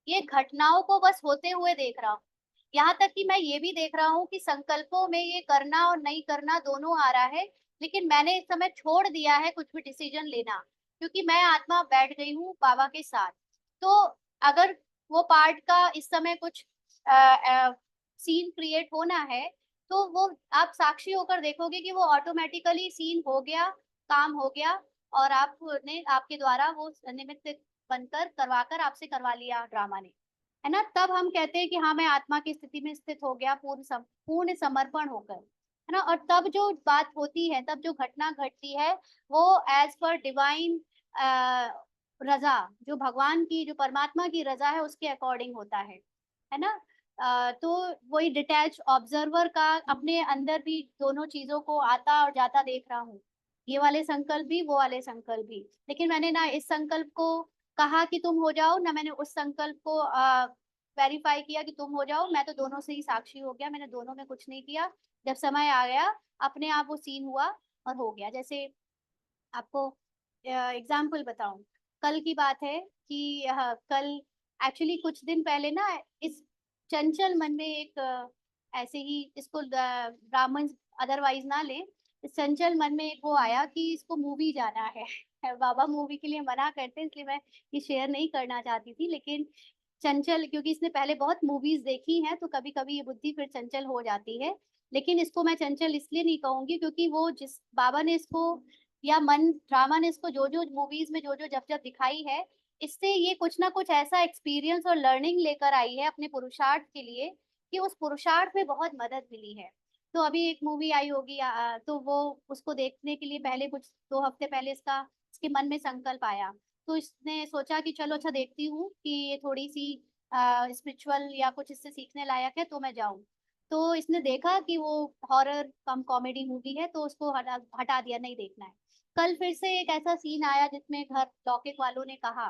ये घटनाओं को बस होते हुए देख रहा हूँ। यहाँ तक कि मैं ये भी देख रहा हूँ कि संकल्पों में ये करना और नहीं करना दोनों आ रहा है। लेकिन मैंने इस समय छोड़ दिया है कुछ भी डिसीजन लेना, क्योंकि मैं आत्मा बैठ गई हूँ बाबा के साथ। तो अगर वो पार्ट का इस समय कुछ सीन क्रिएट होना है, तो वो आप साक्षी होकर देखोगे कि वो ऑटोमेटिकली सीन हो गया, काम हो गया। और आपने आपके द्वारा वो निमित्त बनकर करवाकर आपसे करवा लिया ड्रामा ने, है ना। तब हम कहते हैं कि हाँ, मैं आत्मा की स्थिति में स्थित हो गया, पूर्ण समर्पण होकर, है ना। और तब जो बात होती है, तब जो घटना घटती है, वो एज पर डिवाइन रजा, जो भगवान की, जो परमात्मा की रजा है, उसके अकॉर्डिंग होता है ना। तो वही डिटैच ऑब्जर्वर का अपने अंदर भी दोनों चीजों को आता और जाता देख रहा हूँ। ये वाले संकल्प भी, वो वाले संकल्प भी। लेकिन मैंने ना इस संकल्प को कहा कि तुम हो जाओ, ना मैंने उस संकल्प को वेरीफाई किया कि तुम हो जाओ। मैं तो दोनों से ही साक्षी हो गया, मैंने दोनों में कुछ नहीं किया। जब समय आ गया, अपने आप वो सीन हुआ और हो गया। जैसे आपको एग्जाम्पल बताऊं, कल की बात है कि कल एक्चुअली कुछ दिन पहले ना, इस चंचल मन में एक ऐसे ही, इसको ब्राह्मण अदरवाइज ना ले, इस चंचल मन में एक वो आया कि इसको मूवी जाना है। बाबा मूवी के लिए मना करते हैं, इसलिए मैं ये शेयर नहीं करना चाहती थी। लेकिन चंचल, क्योंकि इसने पहले बहुत मूवीज देखी हैं, तो कभी कभी ये बुद्धि फिर चंचल हो जाती है। लेकिन इसको मैं चंचल इसलिए नहीं कहूंगी, क्योंकि वो जिस बाबा ने इसको, या मन ड्रामा ने इसको जो जो मूवीज में जो जो जब जब दिखाई है, इससे ये कुछ ना कुछ ऐसा एक्सपीरियंस और लर्निंग लेकर आई है अपने पुरुषार्थ के लिए, कि उस पुरुषार्थ में बहुत मदद मिली है। तो अभी एक मूवी आई होगी, तो वो उसको देखने के लिए पहले कुछ 2 हफ्ते पहले इसके मन में संकल्प आया। तो इसने सोचा कि चलो अच्छा, देखती हूँ कि ये थोड़ी सी स्पिरिचुअल या कुछ इससे सीखने लायक है, तो मैं जाऊँ। तो इसने देखा कि वो हॉरर कम कॉमेडी मूवी है, तो उसको हटा हटा दिया, नहीं देखना है। कल फिर से एक ऐसा सीन आया जिसमें घर लौकिक वालों ने कहा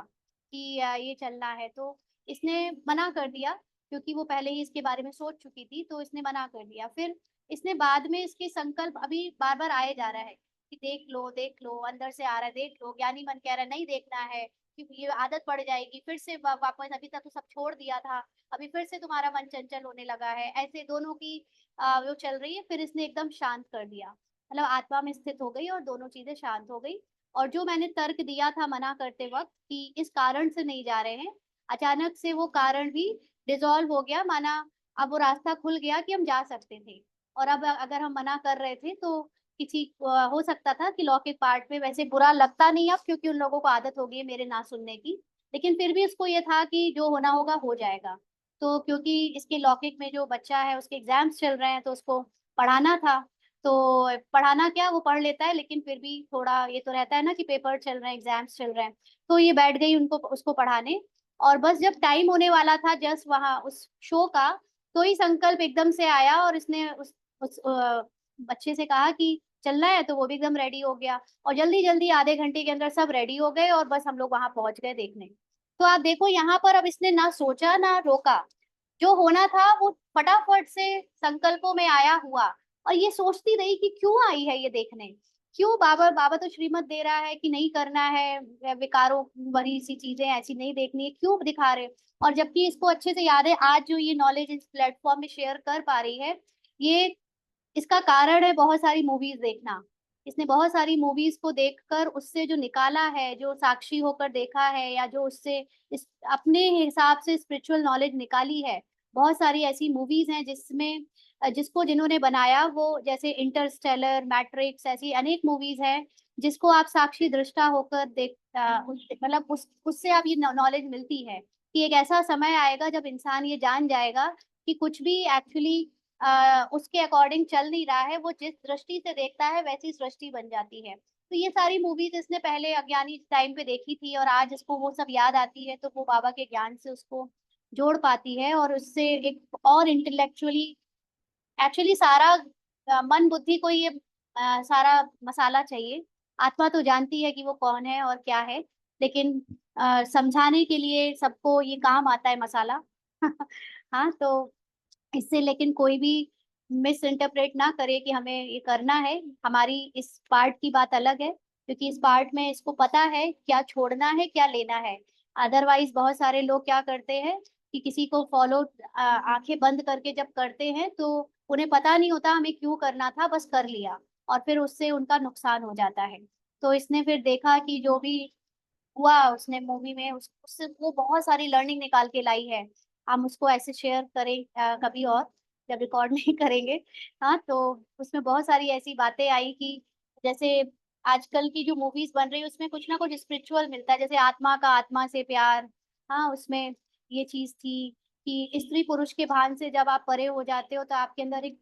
कि ये चलना है, तो इसने मना कर दिया, क्योंकि वो पहले ही इसके बारे में सोच चुकी थी, तो इसने मना कर दिया। फिर इसने बाद में इसके संकल्प अभी बार बार आए जा रहा है कि देख लो अंदर से आ रहा है, देख लो। ज्ञानी मन कह रहा है नहीं देखना है क्योंकि ये आदत पड़ जाएगी, फिर से वापस, अभी तक तो सब छोड़ दिया था, अभी फिर से तुम्हारा मन चंचल होने लगा है। ऐसे दोनों की वो चल रही है। फिर इसने एकदम शांत कर दिया, मतलब आत्मा में स्थित हो गई और दोनों चीजें शांत हो गई। और जो मैंने तर्क दिया था मना करते वक्त कि इस कारण से नहीं जा रहे हैं, अचानक से वो कारण भी डिसॉल्व हो गया, माना अब वो रास्ता खुल गया कि हम जा सकते थे। और अब अगर हम मना कर रहे थे तो किसी हो सकता था कि लौकिक पार्ट में, वैसे बुरा लगता नहीं अब क्योंकि उन लोगों को आदत हो गई है मेरे ना सुनने की, लेकिन फिर भी उसको ये था कि जो होना होगा हो जाएगा। तो क्योंकि इसके लौकिक में जो बच्चा है उसके एग्जाम्स चल रहे हैं तो उसको पढ़ाना था। तो पढ़ाना क्या, वो पढ़ लेता है, लेकिन फिर भी थोड़ा ये तो रहता है ना कि पेपर चल रहे हैं, एग्जाम्स चल रहे हैं। तो ये बैठ गई उनको उसको पढ़ाने। और बस जब टाइम होने वाला था जस्ट वहाँ उस शो का, तो ही संकल्प एकदम से आया और इसने उस बच्चे से कहा कि चलना है, तो वो भी एकदम रेडी हो गया। और जल्दी जल्दी आधे घंटे के अंदर सब रेडी हो गए और बस हम लोग वहां पहुंच गए देखने। तो आप देखो यहाँ पर अब इसने ना सोचा ना रोका, जो होना था वो फटाफट से संकल्पों में आया हुआ। और ये सोचती रही कि क्यों आई है ये देखने, क्यों बाबा बाबा तो श्रीमत दे रहा है कि नहीं करना है, विकारों भरी सी चीजें ऐसी नहीं देखनी है, क्यों दिखा रहे। और जबकि इसको अच्छे से याद है, आज जो ये नॉलेज इस प्लेटफॉर्म में शेयर कर पा रही है, ये इसका कारण है बहुत सारी मूवीज देखना। इसने बहुत सारी मूवीज को देखकर उससे जो निकाला है, जो साक्षी होकर देखा है, या जो उससे इस अपने हिसाब से स्पिरिचुअल नॉलेज निकाली है। बहुत सारी ऐसी मूवीज हैं जिसमें जिसको जिन्होंने बनाया, वो जैसे इंटरस्टेलर, मैट्रिक्स, ऐसी अनेक मूवीज हैं जिसको आप साक्षी दृष्टा होकर मतलब उससे आप ये नॉलेज मिलती है कि एक ऐसा समय आएगा जब इंसान ये जान जाएगा कि कुछ भी एक्चुअली उसके अकॉर्डिंग चल नहीं रहा है, वो जिस दृष्टि से देखता है वैसी सृष्टि बन जाती है। तो ये सारी मूवीज इसने पहले अज्ञानी टाइम पे देखी थी और आज इसको वो सब याद आती है, तो वो बाबा के ज्ञान से उसको जोड़ पाती है और उससे एक और इंटेलेक्चुअली, एक्चुअली सारा मन बुद्धि को ये सारा मसाला चाहिए। आत्मा तो जानती है कि वो कौन है और क्या है, लेकिन समझाने के लिए सबको ये काम आता है मसाला। हाँ, तो इससे लेकिन कोई भी मिस इंटरप्रेट ना करे कि हमें ये करना है। हमारी इस पार्ट की बात अलग है क्योंकि इस पार्ट में इसको पता है क्या छोड़ना है क्या लेना है। अदरवाइज बहुत सारे लोग क्या करते हैं कि किसी को फॉलो आंखें बंद करके जब करते हैं तो उन्हें पता नहीं होता हमें क्यों करना था, बस कर लिया और फिर उससे उनका नुकसान हो जाता है। तो इसने फिर देखा कि जो भी हुआ उसने मूवी में उससे वो बहुत सारी लर्निंग निकाल के लाई है। हम उसको ऐसे शेयर करें कभी और, जब रिकॉर्ड नहीं करेंगे। हाँ, तो उसमें बहुत सारी ऐसी बातें आई कि जैसे आजकल की जो मूवीज बन रही है उसमें कुछ ना कुछ स्पिरिचुअल मिलता है, जैसे आत्मा का आत्मा से प्यार। हाँ, उसमें ये चीज थी कि स्त्री पुरुष के भान से जब आप परे हो जाते हो तो आपके अंदर एक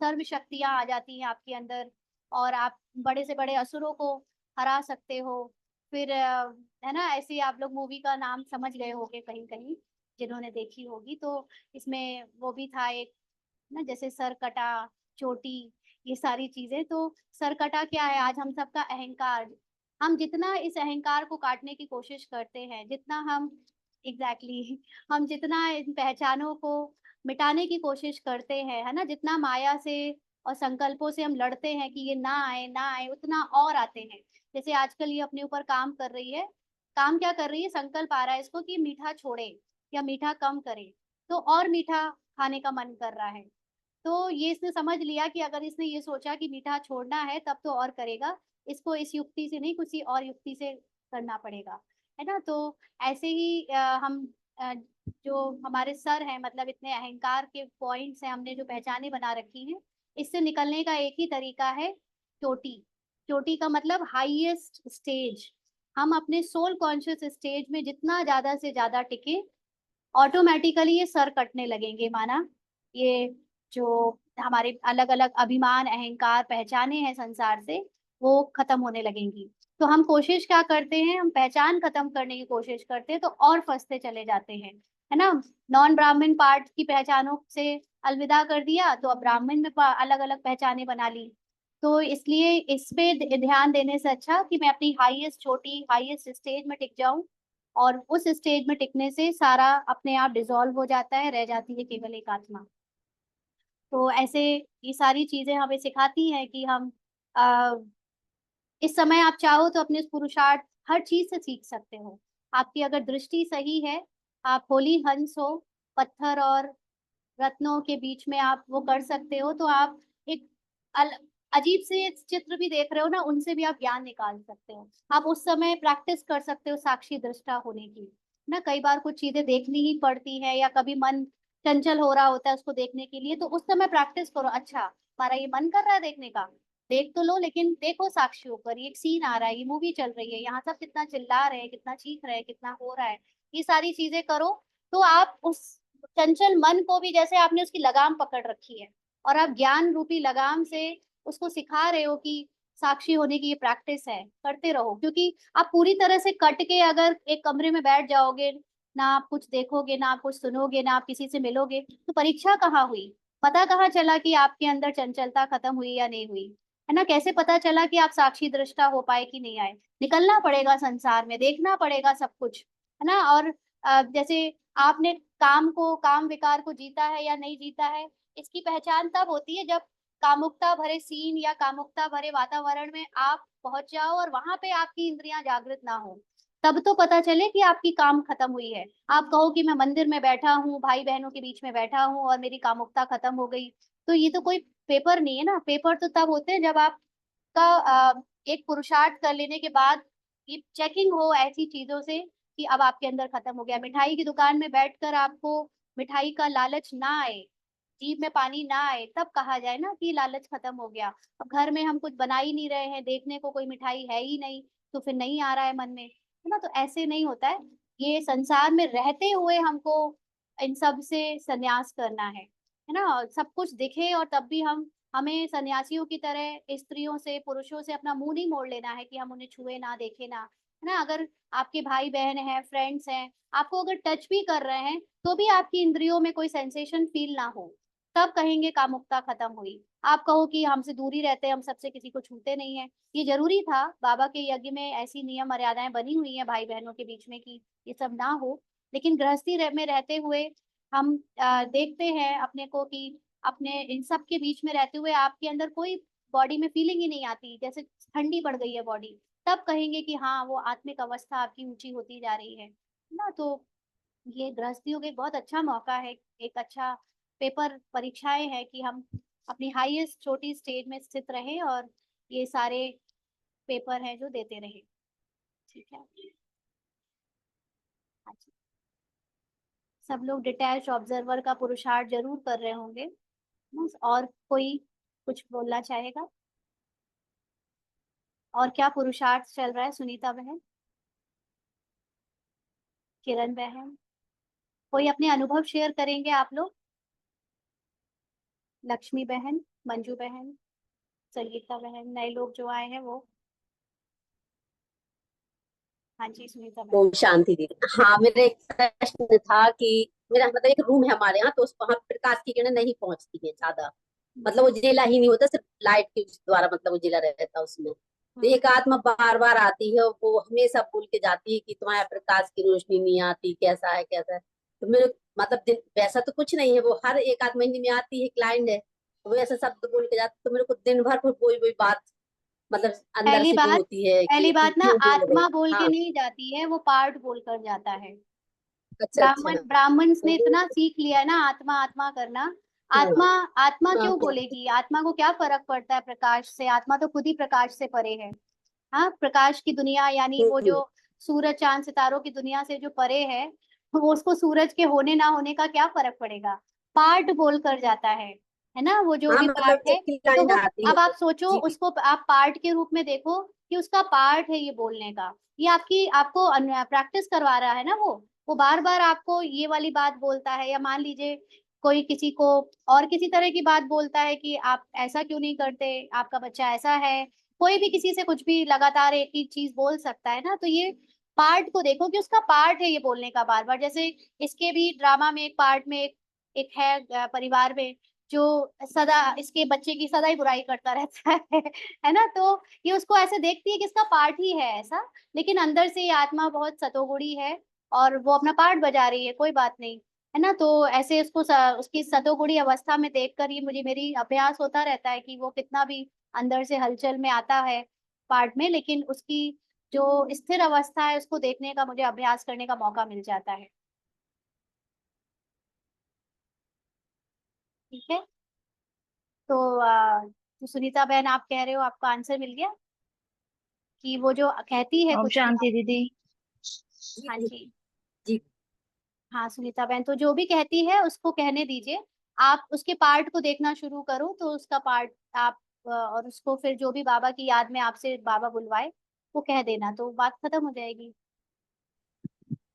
सर्व शक्तियां आ जाती हैं आपके अंदर, और आप बड़े से बड़े असुरों को हरा सकते हो। फिर है ना, ऐसे ही आप लोग मूवी का नाम समझ गए होंगे कहीं कहीं जिन्होंने देखी होगी। तो इसमें वो भी था एक ना, जैसे सर कटा, चोटी, ये सारी चीजें। तो सर कटा क्या है, आज हम सबका अहंकार। हम जितना इस अहंकार को काटने की कोशिश करते हैं, जितना हम एग्जैक्टली हम जितना इन पहचानों को मिटाने की कोशिश करते हैं, है ना, जितना माया से और संकल्पों से हम लड़ते हैं कि ये ना आए ना आए, उतना और आते हैं। जैसे आजकल ये अपने ऊपर काम कर रही है, काम क्या कर रही है, संकल्प आ रहा है इसको कि मीठा छोड़े या मीठा कम करे, तो और मीठा खाने का मन कर रहा है। तो ये इसने समझ लिया कि अगर इसने ये सोचा कि मीठा छोड़ना है तब तो और करेगा, इसको इस युक्ति से नहीं किसी और युक्ति से करना पड़ेगा, है ना। तो ऐसे ही हम जो हमारे सर हैं, मतलब इतने अहंकार के पॉइंट्स हैं हमने जो पहचाने बना रखी हैं, इससे निकलने का एक ही तरीका है, चोटी। चोटी का मतलब हाईएस्ट स्टेज। हम अपने सोल कॉन्शियस स्टेज में जितना ज्यादा से ज्यादा टिके, ऑटोमेटिकली ये सर कटने लगेंगे, माना ये जो हमारे अलग अलग अभिमान अहंकार पहचाने हैं संसार से, वो खत्म होने लगेंगी। तो हम कोशिश क्या करते हैं, हम पहचान खत्म करने की कोशिश करते हैं तो और फंसते चले जाते हैं, है ना। नॉन ब्राह्मण पार्ट की पहचानों से अलविदा कर दिया तो अब ब्राह्मण में अलग अलग पहचाने बना ली। तो इसलिए इस पे ध्यान देने से अच्छा कि मैं अपनी हाईएस्ट छोटी हाईएस्ट स्टेज में टिक जाऊं, और उस स्टेज में टिकने से सारा अपने आप डिसॉल्व हो जाता है, रह जाती है केवल एक आत्मा। तो ऐसे ये सारी चीजें हमें सिखाती हैं कि हम अ, इस समय आप चाहो तो अपने पुरुषार्थ हर चीज से सीख सकते हो। आपकी अगर दृष्टि सही है, आप होली हंस हो, पत्थर और रत्नों के बीच में आप वो कर सकते हो, तो आप एक अल, अजीब से चित्र भी देख रहे हो ना, उनसे भी आप ज्ञान निकाल सकते हो। आप उस समय प्रैक्टिस कर सकते हो साक्षी दृष्टा होने की ना। कई बार कुछ चीजें देखनी ही पड़ती है, या कभी मन चंचल हो रहा होता है उसको देखने के लिए, तो उस समय प्रैक्टिस करो। अच्छा, हमारा ये मन कर रहा है देखने का, देख तो लो, लेकिन देखो साक्षी होकर, ये एक सीन आ रहा है, ये मूवी चल रही है, यहाँ सब कितना चिल्ला रहे हैं, कितना चीख रहे हैं, कितना हो रहा है, ये सारी चीजें करो। तो आप उस चंचल मन को भी, जैसे आपने उसकी लगाम पकड़ रखी है और आप ज्ञान रूपी लगाम से उसको सिखा रहे हो कि साक्षी होने की ये प्रैक्टिस है, करते रहो। क्योंकि आप पूरी तरह से कट के अगर एक कमरे में बैठ जाओगे, ना आप कुछ देखोगे, ना आप कुछ सुनोगे, ना आप किसी से मिलोगे, तो परीक्षा कहाँ हुई? पता कहाँ चला कि आपके अंदर चंचलता खत्म हुई या नहीं हुई? है ना? कैसे पता चला कि आप साक्षी दृष्टा हो पाए कि नहीं आए? निकलना पड़ेगा संसार में, देखना पड़ेगा सब कुछ, है ना? और जैसे आपने काम विकार को जीता है या नहीं जीता है, इसकी पहचान तब होती है जब कामुकता भरे सीन या कामुकता भरे वातावरण में आप पहुंच जाओ और वहां पे आपकी इंद्रियां जागृत ना हो। तब तो पता चले कि आपकी काम खत्म हुई है। आप कहो कि मैं मंदिर में बैठा हूँ, भाई बहनों के बीच में बैठा हूँ और मेरी कामुकता खत्म हो गई, तो ये तो कोई पेपर नहीं है ना। पेपर तो तब होते हैं जब आपका एक पुरुषार्थ कर लेने के बाद ये चेकिंग हो ऐसी चीजों से कि अब आपके अंदर खत्म हो गया। मिठाई की दुकान में बैठकर आपको मिठाई का लालच ना आए, जीभ में पानी ना आए, तब कहा जाए ना कि लालच खत्म हो गया। अब घर में हम कुछ बना ही नहीं रहे हैं, देखने को कोई मिठाई है ही नहीं, तो फिर नहीं आ रहा है मन में, है ना? तो ऐसे नहीं होता है। ये संसार में रहते हुए हमको इन सब से संन्यास करना है ना? और सब कुछ दिखे और तब भी हमें सन्यासियों की तरह स्त्रियों से, पुरुषों से अपना मुंह नहीं मोड़ लेना है कि हम उन्हें छुए ना, देखे ना, है ना? अगर आपके भाई बहन हैं, फ्रेंड्स हैं, आपको अगर टच भी कर रहे हैं, तो भी आपकी इंद्रियों में कोई सेंसेशन फील ना हो, तब कहेंगे कामुकता खत्म हुई। आप कहो कि हमसे दूरी रहते हैं, हम सबसे किसी को छूते नहीं है, ये जरूरी था? बाबा के यज्ञ में ऐसी नियम मर्यादाएं बनी हुई हैं भाई बहनों के बीच में कि ये सब ना हो। लेकिन गृहस्थी में रहते हुए हम देखते हैं अपने को कि अपने इन सब के बीच में रहते हुए आपके अंदर कोई बॉडी में फीलिंग ही नहीं आती, जैसे ठंडी पड़ गई है बॉडी, तब कहेंगे कि हाँ, वो आत्मिक अवस्था आपकी ऊंची होती जा रही है ना? तो ये गृहस्थियों का एक बहुत अच्छा मौका है, एक अच्छा पेपर परीक्षाएं है कि हम अपनी हाईएस्ट छोटी स्टेज में स्थित रहें और ये सारे पेपर हैं जो देते रहें। ठीक है? हाँ जी। सब लोग डिटैच ऑब्जर्वर का पुरुषार्थ जरूर कर रहे होंगे। बस, और कोई कुछ बोलना चाहेगा? और क्या पुरुषार्थ चल रहा है? सुनीता बहन, किरण बहन, कोई अपने अनुभव शेयर करेंगे आप लोग? लक्ष्मी बहन, मंजू बहन, संगीता बहन, नए लोग जो आए हैं वो। हाँ जी, सुनीता बहन। ओम शांति दीदी। हाँ, मेरा एक प्रश्न था कि मेरा मतलब एक रूम है हमारे यहाँ, तो उस वहाँ प्रकाश की किरणें नहीं पहुंचती है ज्यादा, मतलब उजेला ही नहीं होता, सिर्फ लाइट के द्वारा मतलब उजेला रहता है उसमें। तो एक आत्मा बार बार आती है, वो हमेशा बोल के जाती है कि तुम्हारे प्रकाश की रोशनी नहीं आती, कैसा है कैसा है। तो मेरे मतलब वैसा तो कुछ नहीं है, वो हर एक आध महीने में आती है, क्लाइंट है, तो वो ऐसा शब्द बोल के जाती, तो मेरे को दिन भर वही वही बात मतलब अंदर पहली से वो बात होती है पहली कि बात ना, क्यों बोल रहे। आत्मा बोल के हाँ। नहीं जाती है, वो पार्ट बोल कर जाता है। अच्छा अच्छा। ब्राह्मण तो ने वो इतना सीख लिया है ना आत्मा आत्मा करना। हाँ आत्मा आत्मा हाँ क्यों बोलेगी? आत्मा को क्या फर्क पड़ता है प्रकाश से? आत्मा तो खुद ही प्रकाश से परे है। हाँ, प्रकाश की दुनिया यानी वो हम्म, जो सूरज चांद सितारों की दुनिया से जो परे है, वो उसको सूरज के होने ना होने का क्या फर्क पड़ेगा? पार्ट बोल कर जाता है ना? वो जो हाँ भी मतलब पार्ट जब है, की तो लाइन वो, आती है अब आप तो सोचो जी जी। उसको, आप पार्ट के रूप में देखो कि उसका पार्ट है ये बोलने का। ये आपको प्रैक्टिस करवा रहा है ना। वो बार बार आपको ये वाली बात बोलता है, या मान लीजिए कोई किसी को और किसी तरह की बात बोलता है कि आप ऐसा क्यों नहीं करते, आपका बच्चा ऐसा है। कोई भी किसी से कुछ भी लगातार एक ही चीज बोल सकता है ना। तो ये पार्ट को देखो कि उसका पार्ट है ये बोलने का बार बार। जैसे इसके भी ड्रामा में एक पार्ट में एक है परिवार में, जो सदा इसके बच्चे की सदा ही बुराई करता रहता है ना? तो ये उसको ऐसे देखती है कि इसका पार्ट ही है ऐसा, लेकिन अंदर से ये आत्मा बहुत सतोगुणी है और वो अपना पार्ट बजा रही है, कोई बात नहीं। है ना। तो ऐसे उसको उसकी सतोगुणी अवस्था में देखकर ही मुझे मेरी अभ्यास होता रहता है कि वो कितना भी अंदर से हलचल में आता है पार्ट में, लेकिन उसकी जो स्थिर अवस्था है उसको देखने का मुझे अभ्यास करने का मौका मिल जाता है। ठीक है। तो जो सुनीता बहन आप कह रहे हो, आपका आंसर मिल गया कि वो जो कहती है ओम कुछ भी। शांति दीदी। जी हाँ जी जी। जी। हाँ सुनीता बहन, तो जो भी कहती है उसको कहने दीजिए। आप उसके पार्ट को देखना शुरू करो, तो उसका पार्ट आप और उसको फिर जो भी बाबा की याद में आपसे बाबा बुलवाए वो कह देना, तो बात खत्म हो जाएगी।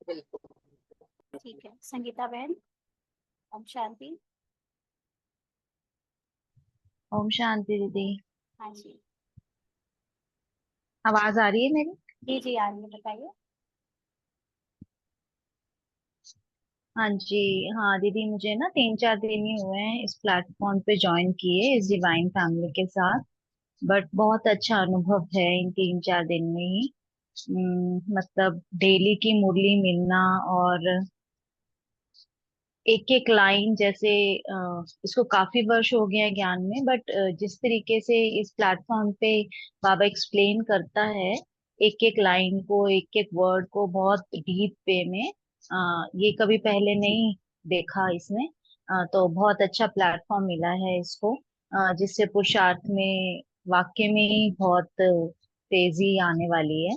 बिल्कुल। ठीक है संगीता बहन। ओम शांति। ओम शांति दीदी। हाँ जी। आवाज आ रही है मेरी? जी जी आ रही है, बताइए। हाँ जी। हाँ दीदी, मुझे ना 3-4 दिन ही हुए हैं इस प्लेटफॉर्म पे ज्वाइन किए इस डिवाइन फैमिली के साथ। बट बहुत अच्छा अनुभव है इन 3-4 दिन में ही। मतलब डेली की मुरली मिलना और एक एक लाइन जैसे इसको काफी वर्ष हो गए हैं ज्ञान में, बट जिस तरीके से इस प्लेटफॉर्म पे बाबा एक्सप्लेन करता है एक एक लाइन को, एक एक वर्ड को बहुत डीप वे में, ये कभी पहले नहीं देखा इसमें। तो बहुत अच्छा प्लेटफॉर्म मिला है इसको, जिससे पुरुषार्थ में वाकई में ही बहुत तेजी आने वाली है।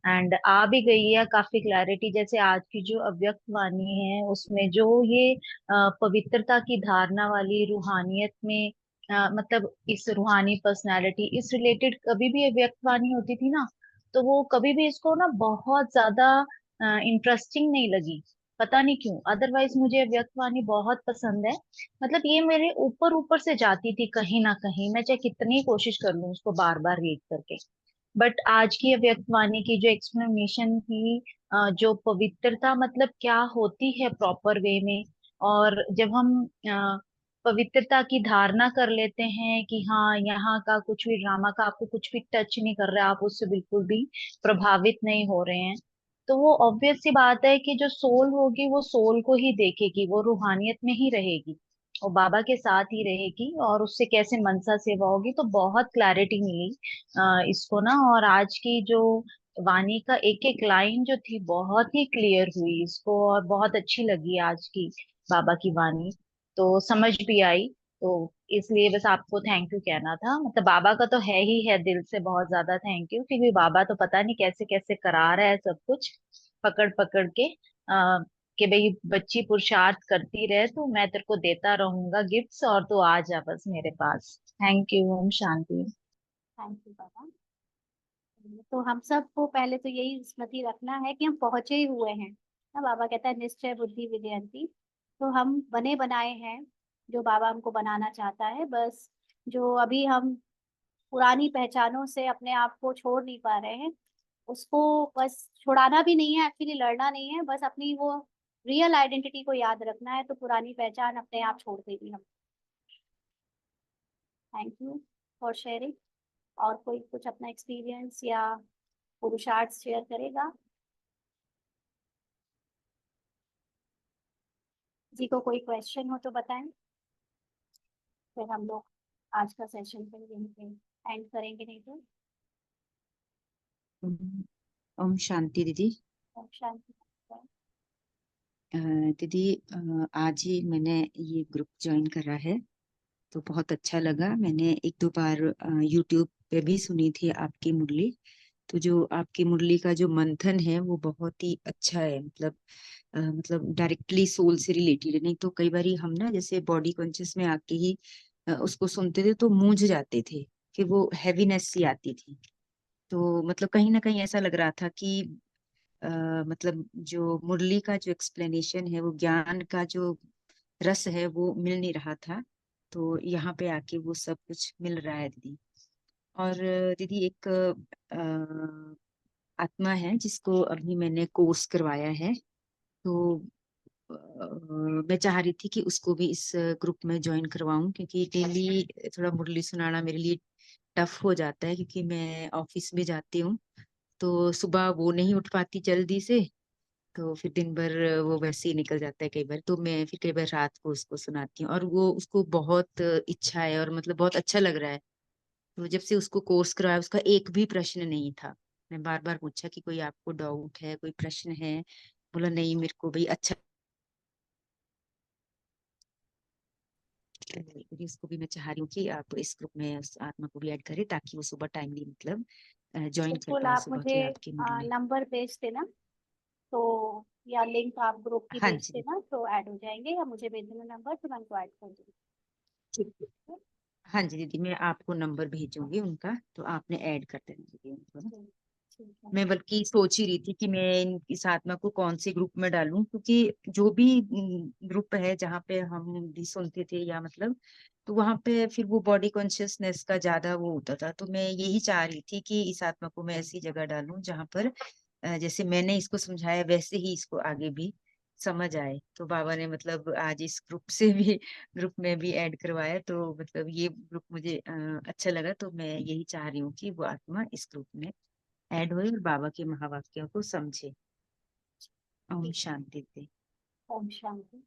एंड आ भी गई है काफी क्लैरिटी, जैसे आज की जो अव्यक्त वाणी है उसमें जो ये पवित्रता की धारणा वाली रूहानियत में, मतलब इस रूहानी पर्सनालिटी इस रिलेटेड कभी भी अव्यक्त वाणी होती थी ना, तो वो कभी भी इसको ना बहुत ज्यादा इंटरेस्टिंग नहीं लगी। पता नहीं क्यों, अदरवाइज मुझे अव्यक्त वाणी बहुत पसंद है। मतलब ये मेरे ऊपर ऊपर से जाती थी कहीं ना कहीं, मैं चाहे कितनी कोशिश कर लूं उसको बार बार रीड करके। बट आज की अव्यक्त वाणी की जो एक्सप्लेनेशन थी, जो पवित्रता मतलब क्या होती है प्रॉपर वे में, और जब हम पवित्रता की धारणा कर लेते हैं कि हाँ यहाँ का कुछ भी ड्रामा का आपको कुछ भी टच नहीं कर रहा है, आप उससे बिल्कुल भी प्रभावित नहीं हो रहे हैं, तो वो ऑब्वियस सी बात है कि जो सोल होगी वो सोल को ही देखेगी, वो रूहानियत में ही रहेगी, वो बाबा के साथ ही रहेगी, और उससे कैसे मनसा सेवा होगी। तो बहुत क्लैरिटी मिली इसको ना। और आज की जो वाणी का एक एक लाइन जो थी बहुत ही क्लियर हुई इसको, और बहुत अच्छी लगी आज की बाबा की वाणी, तो समझ भी आई। तो इसलिए बस आपको थैंक यू कहना था, मतलब बाबा का तो है ही है, दिल से बहुत ज्यादा थैंक यू, क्योंकि बाबा तो पता नहीं कैसे कैसे करा रहा है सब कुछ पकड़ पकड़ के, कि भाई बच्ची पुरुषार्थ करती रहे तो मैं तेरे को देता रहूंगा गिफ्ट्स, और तू आ जा बस मेरे पास। Thank you. ओम शांति। थैंक यू बाबा। तो हम सबको पहले तो यही स्मृति रखना है कि हम पहुंचे ही हुए हैं ना। बाबा कहता है निश्चय बुद्धि विद्यंती। तो हम बने बनाए हैं जो बाबा हमको बनाना चाहता है। बस जो अभी हम पुरानी पहचानों से अपने आप को छोड़ नहीं पा रहे हैं, उसको बस छुड़ाना भी नहीं है, एक्चुअली लड़ना नहीं है, बस अपनी वो रियल आइडेंटिटी को याद रखना है, तो पुरानी पहचान अपने आप छोड़ देगी हम। Thank you for sharing. और कोई कुछ अपना एक्सपीरियंस या पुरुषार्थ शेयर करेगा? जी को कोई क्वेश्चन हो तो बताएं, फिर हम लोग आज का सेशन फिर यहीं पे एंड करेंगे, नहीं तो। ओम ओम शांति दीदी। ओम शांति। दीदी, आज ही मैंने ये ग्रुप ज्वाइन करा है, तो बहुत अच्छा लगा। मैंने एक दो बार यूट्यूब पे भी सुनी थी आपकी मुरली। तो जो आपकी मुरली का जो मंथन है वो बहुत ही अच्छा है, मतलब डायरेक्टली सोल से रिलेटेड है। नहीं तो कई बार हम ना जैसे बॉडी कॉन्शियस में आके ही उसको सुनते थे तो मूंझ जाते थे, कि वो हैवीनेस सी आती थी। तो मतलब कहीं ना कहीं ऐसा लग रहा था कि मतलब जो मुरली का जो एक्सप्लेनेशन है, वो ज्ञान का जो रस है वो मिल नहीं रहा था। तो यहाँ पे आके वो सब कुछ मिल रहा है दीदी। और दीदी एक आत्मा है जिसको अभी मैंने कोर्स करवाया है, तो मैं चाह रही थी कि उसको भी इस ग्रुप में ज्वाइन करवाऊं, क्योंकि डेली थोड़ा मुरली सुनाना मेरे लिए टफ हो जाता है, क्योंकि मैं ऑफिस में जाती हूँ तो सुबह वो नहीं उठ पाती जल्दी से। तो फिर दिन भर वो वैसे ही निकल जाता है कई बार। तो मैं फिर कई बार रात को उसको सुनाती हूँ, और वो उसको बहुत इच्छा है और मतलब बहुत अच्छा लग रहा है। तो जब से उसको कोर्स करवाया उसका एक भी प्रश्न नहीं था। मैं बार बार पूछा कि कोई आपको डाउट है, कोई प्रश्न है? बोला नहीं, मेरे को भाई अच्छा। इसको भी मैं चाह रही हूँ कि आप इस ग्रुप में उस आत्मा को भी ऐड करें, ताकि वो सुबह टाइमली मतलब ज्वाइन कर बिल्कुल, पाए आप सुबह मुझे की आपकी मुरली। नंबर भेज देना, तो या लिंक आप ग्रुप की हाँ भेज जी, देना तो ऐड हो जाएंगे, या मुझे भेज देना नंबर तो मैं उनको ऐड कर दूंगी। ठीक है। हाँ जी दीदी, मैं आपको नंबर भेजूंगी उनका, तो आपने ऐड कर देना दीदी उनको ना। ठीक ठीक है। मैं बल्कि सोच ही रही थी कि मैं इस आत्मा को कौन से ग्रुप में डालूं, क्योंकि जो भी ग्रुप है जहाँ पे हम भी सुनते थे या मतलब, तो वहां पे फिर वो बॉडी कॉन्शियसनेस का ज्यादा वो होता था। तो मैं यही चाह रही थी कि इस आत्मा को मैं ऐसी जगह डालूं जहाँ पर जैसे मैंने इसको समझाया वैसे ही इसको आगे भी समझ आए। तो बाबा ने मतलब आज इस ग्रुप से भी ग्रुप में भी ऐड करवाया, तो मतलब ये ग्रुप मुझे अच्छा लगा। तो मैं यही चाह रही हूँ कि वो आत्मा इस ग्रुप में ऐड होए और बाबा के महावाक्यों को समझे। ओम ठीक। शांति दे। ओम शांति।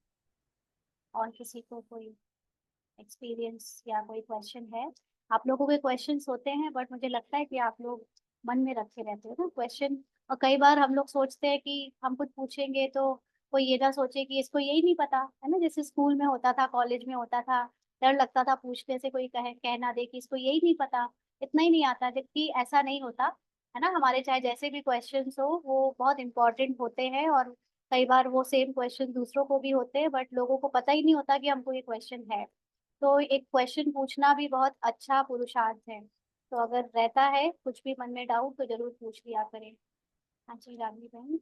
और किसी को कोई एक्सपीरियंस या कोई क्वेश्चन है? आप लोगों के क्वेश्चंस होते हैं, बट मुझे लगता है कि आप लोग मन में रखे रहते हो ना क्वेश्चन। और कई बार हम लोग सोचते हैं कि हम कुछ पूछेंगे तो कोई ये ना सोचे कि इसको यही नहीं पता है ना, जैसे स्कूल में होता था, कॉलेज में होता था, डर लगता था पूछने से, कोई कहना दे कि इसको यही नहीं पता, इतना ही नहीं आता, जबकि ऐसा नहीं होता है ना। हमारे चाहे जैसे भी क्वेश्चंस हो वो बहुत इंपॉर्टेंट होते हैं, और कई बार वो सेम क्वेश्चन दूसरों को भी होते हैं, बट लोगों को पता ही नहीं होता कि हमको ये क्वेश्चन है। तो एक क्वेश्चन पूछना भी बहुत अच्छा पुरुषार्थ है। तो अगर रहता है कुछ भी मन में डाउट तो जरूर पूछ लिया करें। हाँ जी रागनी बहन।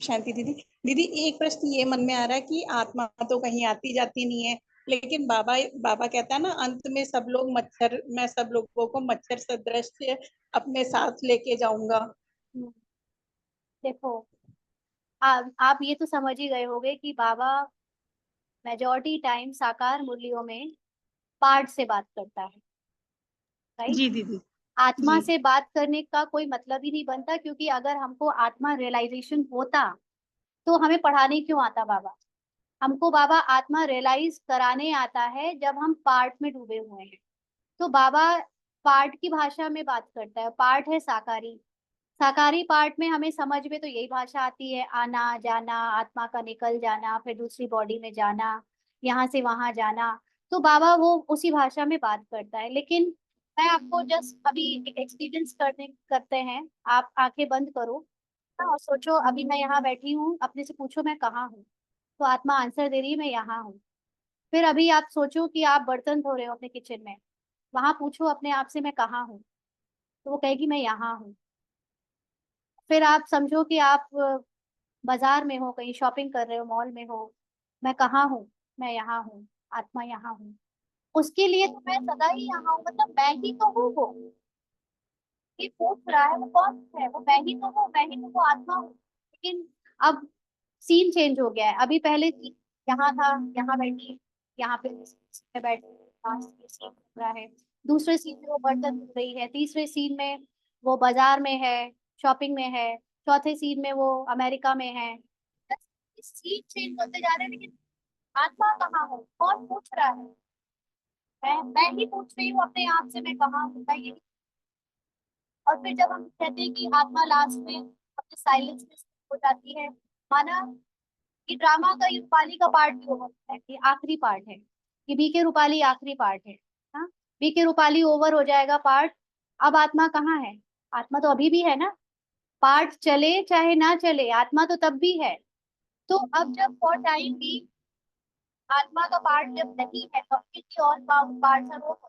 शांति दीदी। दीदी एक प्रश्न ये मन में आ रहा है कि आत्मा तो कहीं आती जाती नहीं है, लेकिन बाबा बाबा कहता है ना अंत में सब लोग मच्छर, मैं सब लोगों को मच्छर सदृश अपने साथ लेके जाऊंगा। हम्म, देखो, आप ये तो समझ ही गए होंगे कि बाबा मेजोरिटी टाइम साकार मुरलियों में पार्ट से बात करता है, राइट। जी दीदी। आत्मा जी से बात करने का कोई मतलब ही नहीं बनता, क्योंकि अगर हमको आत्मा रियलाइजेशन होता तो हमें पढ़ाने क्यों आता बाबा? हमको बाबा आत्मा रियलाइज कराने आता है जब हम पार्ट में डूबे हुए हैं। तो बाबा पार्ट की भाषा में बात करता है। पार्ट है साकारी। साकारी पार्ट में हमें समझ में तो यही भाषा आती है, आना जाना, आत्मा का निकल जाना, फिर दूसरी बॉडी में जाना, यहाँ से वहां जाना। तो बाबा वो उसी भाषा में बात करता है। लेकिन मैं आपको जस्ट अभी एक एक्सपीरियंस करते हैं। आप आंखें बंद करो और सोचो, अभी मैं यहाँ बैठी हूँ, अपने से पूछो मैं कहाँ हूँ, तो आत्मा आंसर दे रही है मैं यहाँ हूँ। फिर अभी आप सोचो कि आप बर्तन धो रहे हो अपने किचन में, वहां पूछो अपने आप से मैं कहाँ हूँ, तो वो कहेगी मैं यहाँ हूँ। फिर आप समझो कि आप बाजार में हो, कहीं शॉपिंग कर रहे हो, मॉल में हो, मैं कहाँ हूँ? मैं यहाँ हूँ, आत्मा यहाँ हूँ। उसके लिए तो मैं सदा ही यहाँ हूँ, मतलब मैं ही तो हूँ वो। ये पूछ रहा है वो कौन है, वो मैं ही तो हूँ, मैं ही तो वो आत्मा हूँ। लेकिन अब सीन चेंज हो गया है। अभी पहले यहाँ था, यहाँ बैठी, यहाँ पे बैठी, सीन हो रहा है। दूसरे सीन में वो बर्तन धो रही है, तीसरे सीन में वो बाजार में है, शॉपिंग में है, चौथे सीन में वो अमेरिका में है। सीन चेंज होते जा रहे हैं, लेकिन आत्मा कहाँ हो, कौन पूछ रहा है? मैं ही पूछ रही हूँ अपने आप से मैं कहाँ हूँ, मैं यही। और फिर जब हम कहते हैं कि आत्मा लास्ट में अपने साइलेंस में हो जाती है, माना ये ड्रामा का, ये रूपाली का पार्ट भी ओवर है, ये आखिरी पार्ट है, ये बीके रूपाली आखिरी पार्ट है। हाँ, बीके रूपाली ओवर हो जाएगा पार्ट। अब आत्मा कहाँ है? आत्मा तो अभी भी है ना। पार्ट चले चाहे ना चले, आत्मा तो तब भी है। तो अब जब फॉर टाइम भी आत्मा का पार्ट जब नहीं है, completely all parts are over,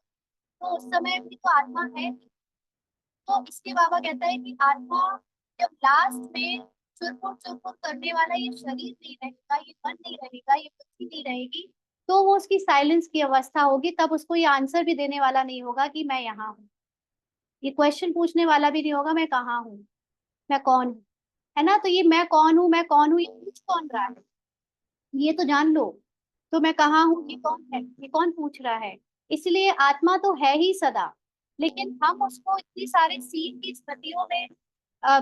तो उस समय भी तो आत्मा है। तो इसके बाबा कहता है कि आत्मा जब लास्ट में चुरपुर चुरपुर करने वाला ये शरीर नहीं रहेगा, ये मन नहीं रहेगा, ये बुद्धि नहीं रहेगी, तो वो उसकी साइलेंस की अवस्था होगी। तब उसको ये आंसर भी देने वाला नहीं होगा कि मैं यहाँ हूँ, ये क्वेश्चन पूछने वाला भी नहीं होगा मैं कहाँ हूँ, मैं कौन हूँ, है ना। तो ये मैं कौन हूँ, मैं कौन हूँ, ये पूछ कौन रहा है, ये तो जान लो। तो मैं कहाँ हूँ, ये कौन है, ये कौन पूछ रहा है? इसलिए आत्मा तो है ही सदा, लेकिन हम उसको इतनी सारी सीन की स्मृतियों में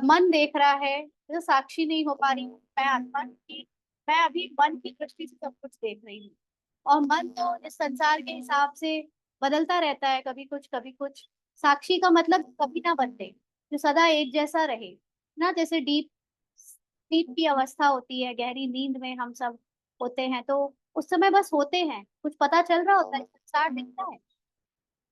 मन देख रहा है, तो साक्षी नहीं हो पा रही हूँ मैं आत्मा की। मैं अभी मन की दृष्टि से सब कुछ देख रही हूँ, और मन तो इस संसार के हिसाब से बदलता रहता है, कभी कुछ कभी कुछ। साक्षी का मतलब कभी ना बदले, जो सदा एक जैसा रहे ना। जैसे डीप डीप की अवस्था होती है, गहरी नींद में हम सब होते हैं, तो उस समय बस होते हैं, कुछ पता चल रहा होता है, संसार दिखता है,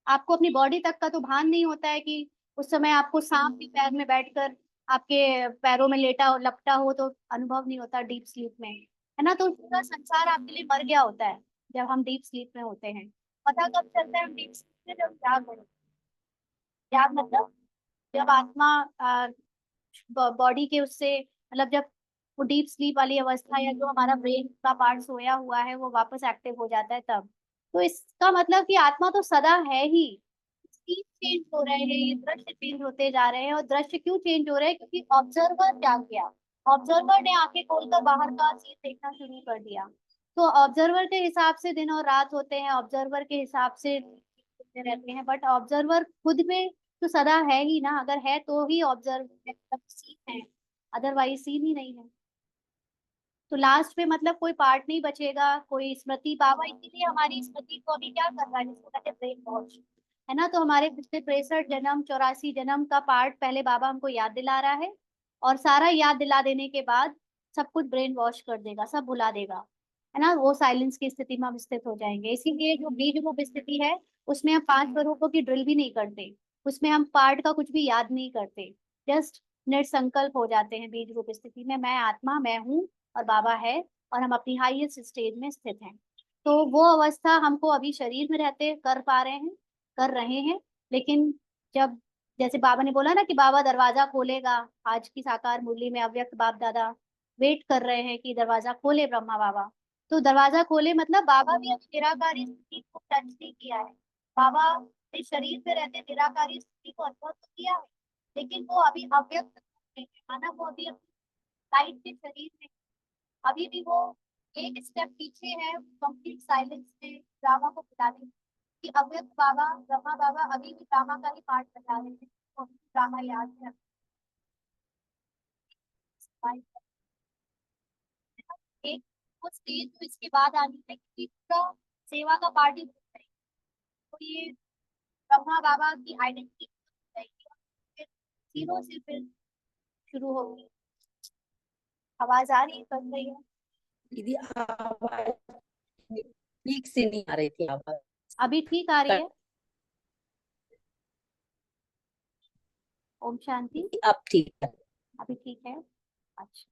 आपको अपनी बॉडी तक का तो भान नहीं होता है कि उस समय आपको सांप भी पैर में बैठकर आपके पैरों में लेटा हो लपटा हो, तो अनुभव नहीं होता डीप स्लीप में, है ना। तो पूरा संसार आपके लिए मर गया होता है जब हम डीप स्लीप में होते हैं। पता कब चलता है हम डीप स्लीप में? जब जाग होते हैं। जाग मतलब जब आत्मा बॉडी के उससे, मतलब जब वो डीप स्लीप वाली अवस्था, या जो हमारा ब्रेन का पार्ट सोया हुआ है वो वापस एक्टिव हो जाता है तब। तो इसका मतलब कि आत्मा तो सदा है ही, सीन चेंज हो रहे हैं, ये दृश्य चेंज होते जा रहे हैं। और दृश्य क्यों चेंज हो रहे हैं? क्योंकि ऑब्जर्वर जाग गया, ऑब्जर्वर ने आंखें खोलकर बाहर का सीन देखना शुरू कर दिया। तो ऑब्जर्वर के हिसाब से दिन और रात होते हैं, ऑब्जर्वर के हिसाब से होते रहते हैं, बट ऑब्जर्वर खुद में तो सदा है ही ना। अगर है तो ही ऑब्जर्व है, मतलब सीन है, अदरवाइज सीन ही नहीं है। तो लास्ट में मतलब कोई पार्ट नहीं बचेगा, कोई स्मृति। बाबा इसीलिए हमारी स्मृति को अभी क्या कर रहा है, जिसको कहते हैं ब्रेन वॉश, है ना। तो हमारे पिछले 63 जन्म 84 जन्म का पार्ट पहले बाबा हमको याद दिला रहा है, और सारा याद दिला देने के बाद सब कुछ ब्रेन वॉश कर देगा, सब भुला देगा, है ना। वो साइलेंस की स्थिति में हम स्थित हो जाएंगे। इसीलिए जो बीज रूप स्थिति है, उसमें हम 5 स्वरूपों की ड्रिल भी नहीं करते, उसमें हम पार्ट का कुछ भी याद नहीं करते, जस्ट निर्संकल्प हो जाते हैं बीज रूप स्थिति में। मैं आत्मा, मैं हूँ और बाबा है, और हम अपनी हाईएस्ट स्टेज में स्थित हैं। तो वो अवस्था हमको अभी शरीर में रहते कर पा रहे हैं, कर रहे हैं। लेकिन जब, जैसे बाबा ने बोला ना कि बाबा दरवाजा खोलेगा, आज की साकार मुरली में अव्यक्त बाप दादा वेट कर रहे हैं कि दरवाजा खोले ब्रह्मा बाबा। तो दरवाजा खोले मतलब बाबा भी अभी निराकारी स्थिति को टच नहीं किया है। बाबा इस शरीर में रहते निराकारी स्थिति को अनुभव तो किया है, लेकिन वो अभी अव्यक्त है, माना वो अभी लाइट के शरीर में, अभी भी वो एक स्टेप पीछे है कंप्लीट साइलेंस में ड्रामा को बुलाने कि अव्यक्त बाबा ब्रह्मा बाबा अभी भी ड्रामा का ही पार्ट बता रहे हैं, तो ड्रामा याद है। एक वो स्टेज तो इसके बाद आनी है, क्योंकि पूरा सेवा का पार्ट ही बन जाएगा। तो ये ब्रह्मा बाबा की आइडेंटिटी जाएगी, और फिर जीरो से फिर शुरू होगी। आवाज आ रही है, बन रही है? दीदी आवाज ठीक से नहीं आ रही थी आवाज। अभी ठीक आ रही है? ओम शांति। अब ठीक है। अभी ठीक है, अच्छा।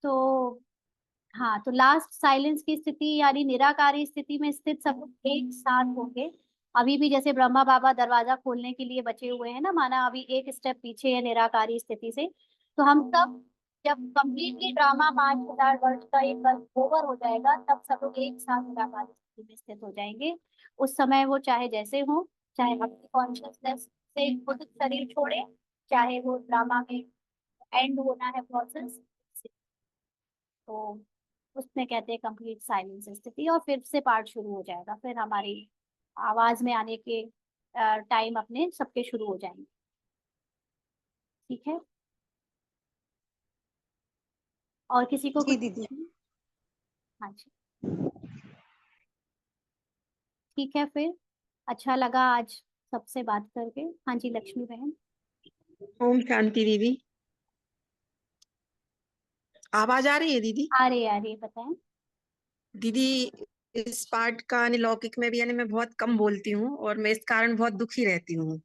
तो हाँ, तो लास्ट साइलेंस की स्थिति यानी निराकारी स्थिति में स्थित सब लोग एक साथ होंगे। अभी भी जैसे ब्रह्मा बाबा दरवाजा खोलने के लिए बचे हुए हैं ना, माना अभी एक स्टेप पीछे है निराकारी स्थिति से। तो हम सब जब कंप्लीटली ड्रामा 5000 वर्ष का एक बार ओवर हो जाएगा, तब सब लोग एक साथ निराकारी स्थिति में स्थित हो जाएंगे। उस समय वो चाहे जैसे हो, चाहे अपनी कॉन्शियसनेस से खुद शरीर छोड़े, चाहे वो ड्रामा में एंड होना है प्रोसेस, तो उसमें कहते हैं कंप्लीट साइलेंस स्थिति। और फिर से पार्ट शुरू हो जाएगा, फिर हमारी आवाज में आने के टाइम अपने सबके शुरू हो जाएंगे। ठीक है, और किसी को जी कुछ? दीदी। हाँ जी, ठीक है फिर। अच्छा लगा आज सबसे बात करके। हाँ जी, लक्ष्मी बहन। ओम शांति दीदी। आवाज आ रही है दीदी? आ रही बताएं। दीदी इस पार्ट का यानी लौकिक में भी यानी मैं बहुत कम बोलती हूँ और मैं इस कारण बहुत दुखी रहती हूँ।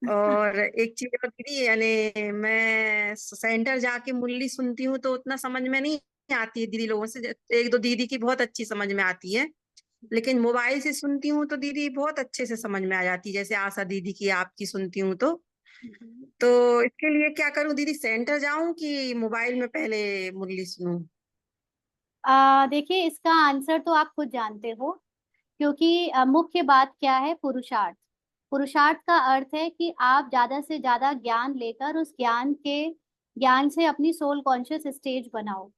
और एक चीज और दीदी, यानी मैं सेंटर जाके मुरली सुनती हूँ तो उतना समझ में नहीं आती है दीदी लोगों से। एक दो दीदी की बहुत अच्छी समझ में आती है, लेकिन मोबाइल से सुनती हूँ तो दीदी बहुत अच्छे से समझ में आ जाती है, जैसे आशा दीदी की आपकी सुनती हूँ तो इसके लिए क्या करूं दीदी? सेंटर जाऊं कि मोबाइल में पहले मुरली सुनूं? देखिए, इसका आंसर तो आप खुद जानते हो, क्योंकि मुख्य बात क्या है? पुरुषार्थ। पुरुषार्थ का अर्थ है कि आप ज्यादा से ज्यादा ज्ञान लेकर उस ज्ञान से अपनी सोल कॉन्शियस स्टेज बनाओ,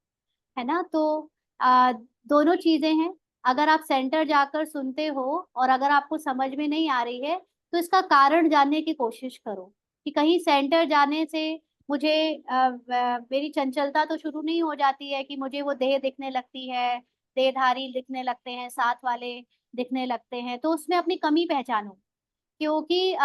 है ना। तो दोनों चीजें हैं। अगर आप सेंटर जाकर सुनते हो और अगर आपको समझ में नहीं आ रही है, तो इसका कारण जानने की कोशिश करो कि कहीं सेंटर जाने से मुझे मेरी चंचलता तो शुरू नहीं हो जाती है कि मुझे वो देह दिखने लगती है, देहधारी दिखने लगते हैं, साथ वाले दिखने लगते हैं, तो उसमें अपनी कमी पहचानो। क्योंकि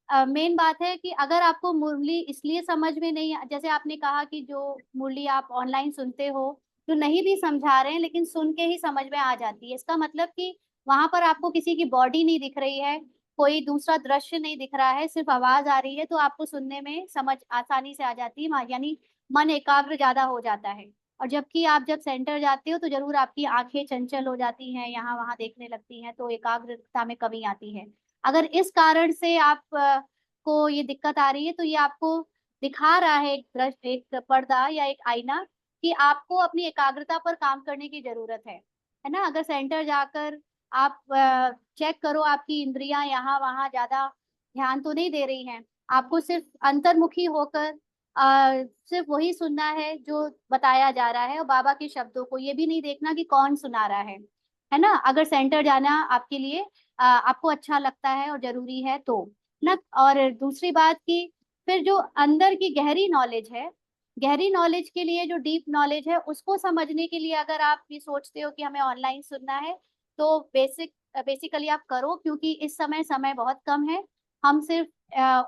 मेन बात है कि अगर आपको मुरली इसलिए समझ में नहीं, जैसे आपने कहा कि जो मुरली आप ऑनलाइन सुनते हो, जो नहीं भी समझा रहे हैं लेकिन सुन के ही समझ में आ जाती है, इसका मतलब कि वहां पर आपको किसी की बॉडी नहीं दिख रही है, कोई दूसरा दृश्य नहीं दिख रहा है, सिर्फ आवाज आ रही है, तो आपको सुनने में समझ आसानी से आ जाती है, यानी मन एकाग्र ज्यादा हो जाता है। और जबकि आप जब सेंटर जाते हो तो जरूर आपकी आंखें चंचल हो जाती हैं, यहाँ वहां देखने लगती हैं, तो एकाग्रता में कमी आती है। अगर इस कारण से आप को ये दिक्कत आ रही है, तो ये आपको दिखा रहा है एक दृश्य, एक पर्दा या एक आईना, कि आपको अपनी एकाग्रता पर काम करने की जरूरत है ना। अगर सेंटर जाकर आप चेक करो, आपकी इंद्रियां यहाँ वहाँ ज्यादा ध्यान तो नहीं दे रही हैं, आपको सिर्फ अंतर्मुखी होकर सिर्फ वही सुनना है जो बताया जा रहा है, और बाबा के शब्दों को, ये भी नहीं देखना कि कौन सुना रहा है ना। अगर सेंटर जाना आपके लिए आपको अच्छा लगता है और जरूरी है तो ना। और दूसरी बात की, फिर जो अंदर की गहरी नॉलेज है, गहरी नॉलेज के लिए, जो डीप नॉलेज है, उसको समझने के लिए अगर आप ये सोचते हो कि हमें ऑनलाइन सुनना है, तो बेसिकली आप करो, क्योंकि इस समय बहुत कम है। हम सिर्फ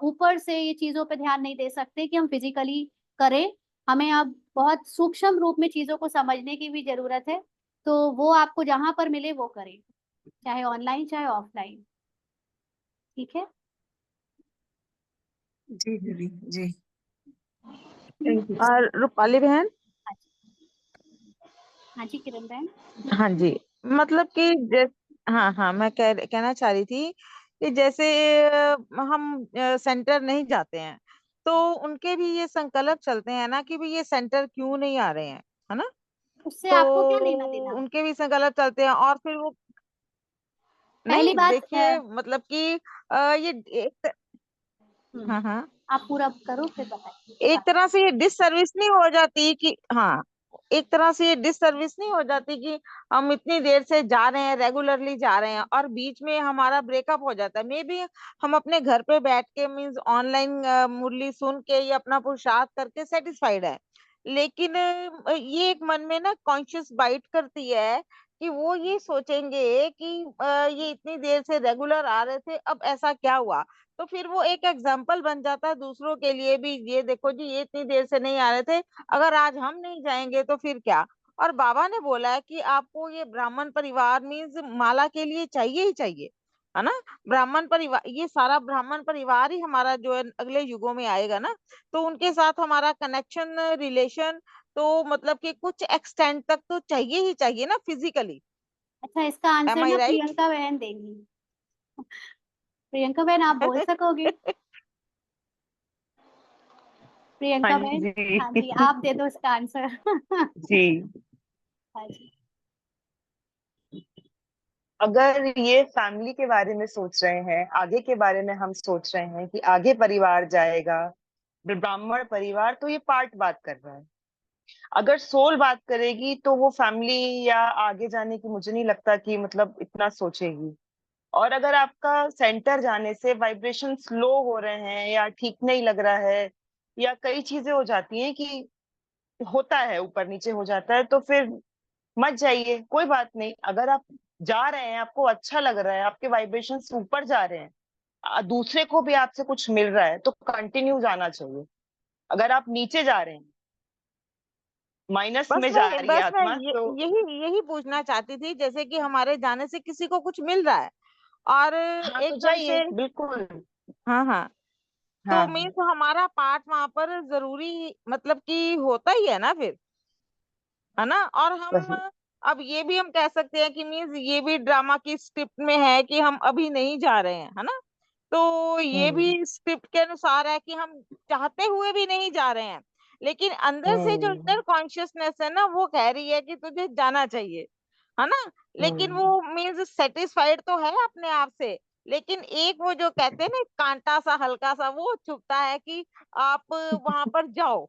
ऊपर से ये चीजों पे ध्यान नहीं दे सकते कि हम फिजिकली करें, हमें अब बहुत सूक्ष्म रूप में चीजों को समझने की भी जरूरत है। तो वो आपको जहां पर मिले वो करें, चाहे ऑनलाइन चाहे ऑफलाइन। ठीक है। जी दीदी जी। और रूपाली बहन। हाँ जी, हाँ जी किरण बहन। हाँ जी, मतलब कि हाँ हाँ, मैं कहना चाह रही थी कि जैसे हम सेंटर नहीं जाते हैं, तो उनके भी ये संकल्प चलते हैं ना कि भाई ये सेंटर क्यों नहीं आ रहे हैं, है ना। उससे तो आपको क्या लेना देना। उनके भी संकल्प चलते हैं और फिर वो पहली नहीं बात देखिए, मतलब कि ये हाँ हाँ, आप पूरा करो फिर बताइए एक बात। तरह से ये डिससर्विस नहीं हो जाती कि हाँ, एक तरह से ये डिससर्विस नहीं हो जाती कि हम इतनी देर से जा रहे हैं, रेगुलरली जा रहे हैं और बीच में हमारा ब्रेकअप हो जाता है। मे बी हम अपने घर पे बैठ के मीन्स ऑनलाइन मुरली सुन के या अपना पुरुषार्थ करके सेटिस्फाइड है, लेकिन ये एक मन में ना कॉन्शियस बाइट करती है कि वो ये सोचेंगे कि ये इतनी देर से रेगुलर आ रहे थे, अब ऐसा क्या हुआ। तो फिर वो एक एग्जाम्पल बन जाता है दूसरों के लिए भी, ये देखो जी ये इतनी देर से नहीं आ रहे थे, अगर आज हम नहीं जाएंगे तो फिर क्या। और बाबा ने बोला है कि आपको ये ब्राह्मण परिवार मीन्स माला के लिए चाहिए ही चाहिए, है ना। ब्राह्मण परिवार, ये सारा ब्राह्मण परिवार ही हमारा जो है अगले युगों में आएगा ना, तो उनके साथ हमारा कनेक्शन, रिलेशन, तो मतलब कि कुछ एक्सटेंड तक तो चाहिए ही चाहिए ना फिजिकली। अच्छा, इसका एम आंसर आई ना राइट? प्रियंका बहन देंगी। प्रियंका बहन आप बोल सकोगे। हाँ प्रियंका बहन। हाँ जी। जी, आप दे दो इसका आंसर। जी, हाँ जी। अगर ये फैमिली के बारे में सोच रहे हैं, आगे के बारे में हम सोच रहे हैं कि आगे परिवार जाएगा, ब्राह्मण परिवार, तो ये पार्ट बात कर रहा है। अगर सोल बात करेगी तो वो फैमिली या आगे जाने की मुझे नहीं लगता कि मतलब इतना सोचेगी। और अगर आपका सेंटर जाने से वाइब्रेशन स्लो हो रहे हैं या ठीक नहीं लग रहा है, या कई चीजें हो जाती हैं कि होता है, ऊपर नीचे हो जाता है, तो फिर मत जाइए, कोई बात नहीं। अगर आप जा रहे हैं, आपको अच्छा लग रहा है, आपके वाइब्रेशन ऊपर जा रहे हैं, दूसरे को भी आपसे कुछ मिल रहा है, तो कंटिन्यू जाना चाहिए। अगर आप नीचे जा रहे हैं, माइनस में जा रही है बस मैं आत्मा, तो यही यही पूछना चाहती थी, जैसे कि हमारे जाने से किसी को कुछ मिल रहा है और हाँ, तो एकदम से, जाइए बिल्कुल। हाँ हाँ, तो हाँ, मीन्स हमारा पार्ट वहां पर जरूरी मतलब कि होता ही है ना फिर, है ना। और हम वही। अब ये भी हम कह सकते हैं कि मीन्स ये भी ड्रामा की स्क्रिप्ट में है कि हम अभी नहीं जा रहे हैं, है ना। तो ये हम्म। भी स्क्रिप्ट के अनुसार है कि हम चाहते हुए भी नहीं जा रहे हैं, लेकिन अंदर से जो हम्म। इनर कॉन्शियसनेस है ना वो कह रही है कि तुझे जाना चाहिए, है ना। लेकिन हम्म। वो मीन्स सेटिस्फाइड तो है अपने आप से, लेकिन एक वो जो कहते हैं ना कांटा सा हल्का सा वो चुभता है कि आप वहां पर जाओ।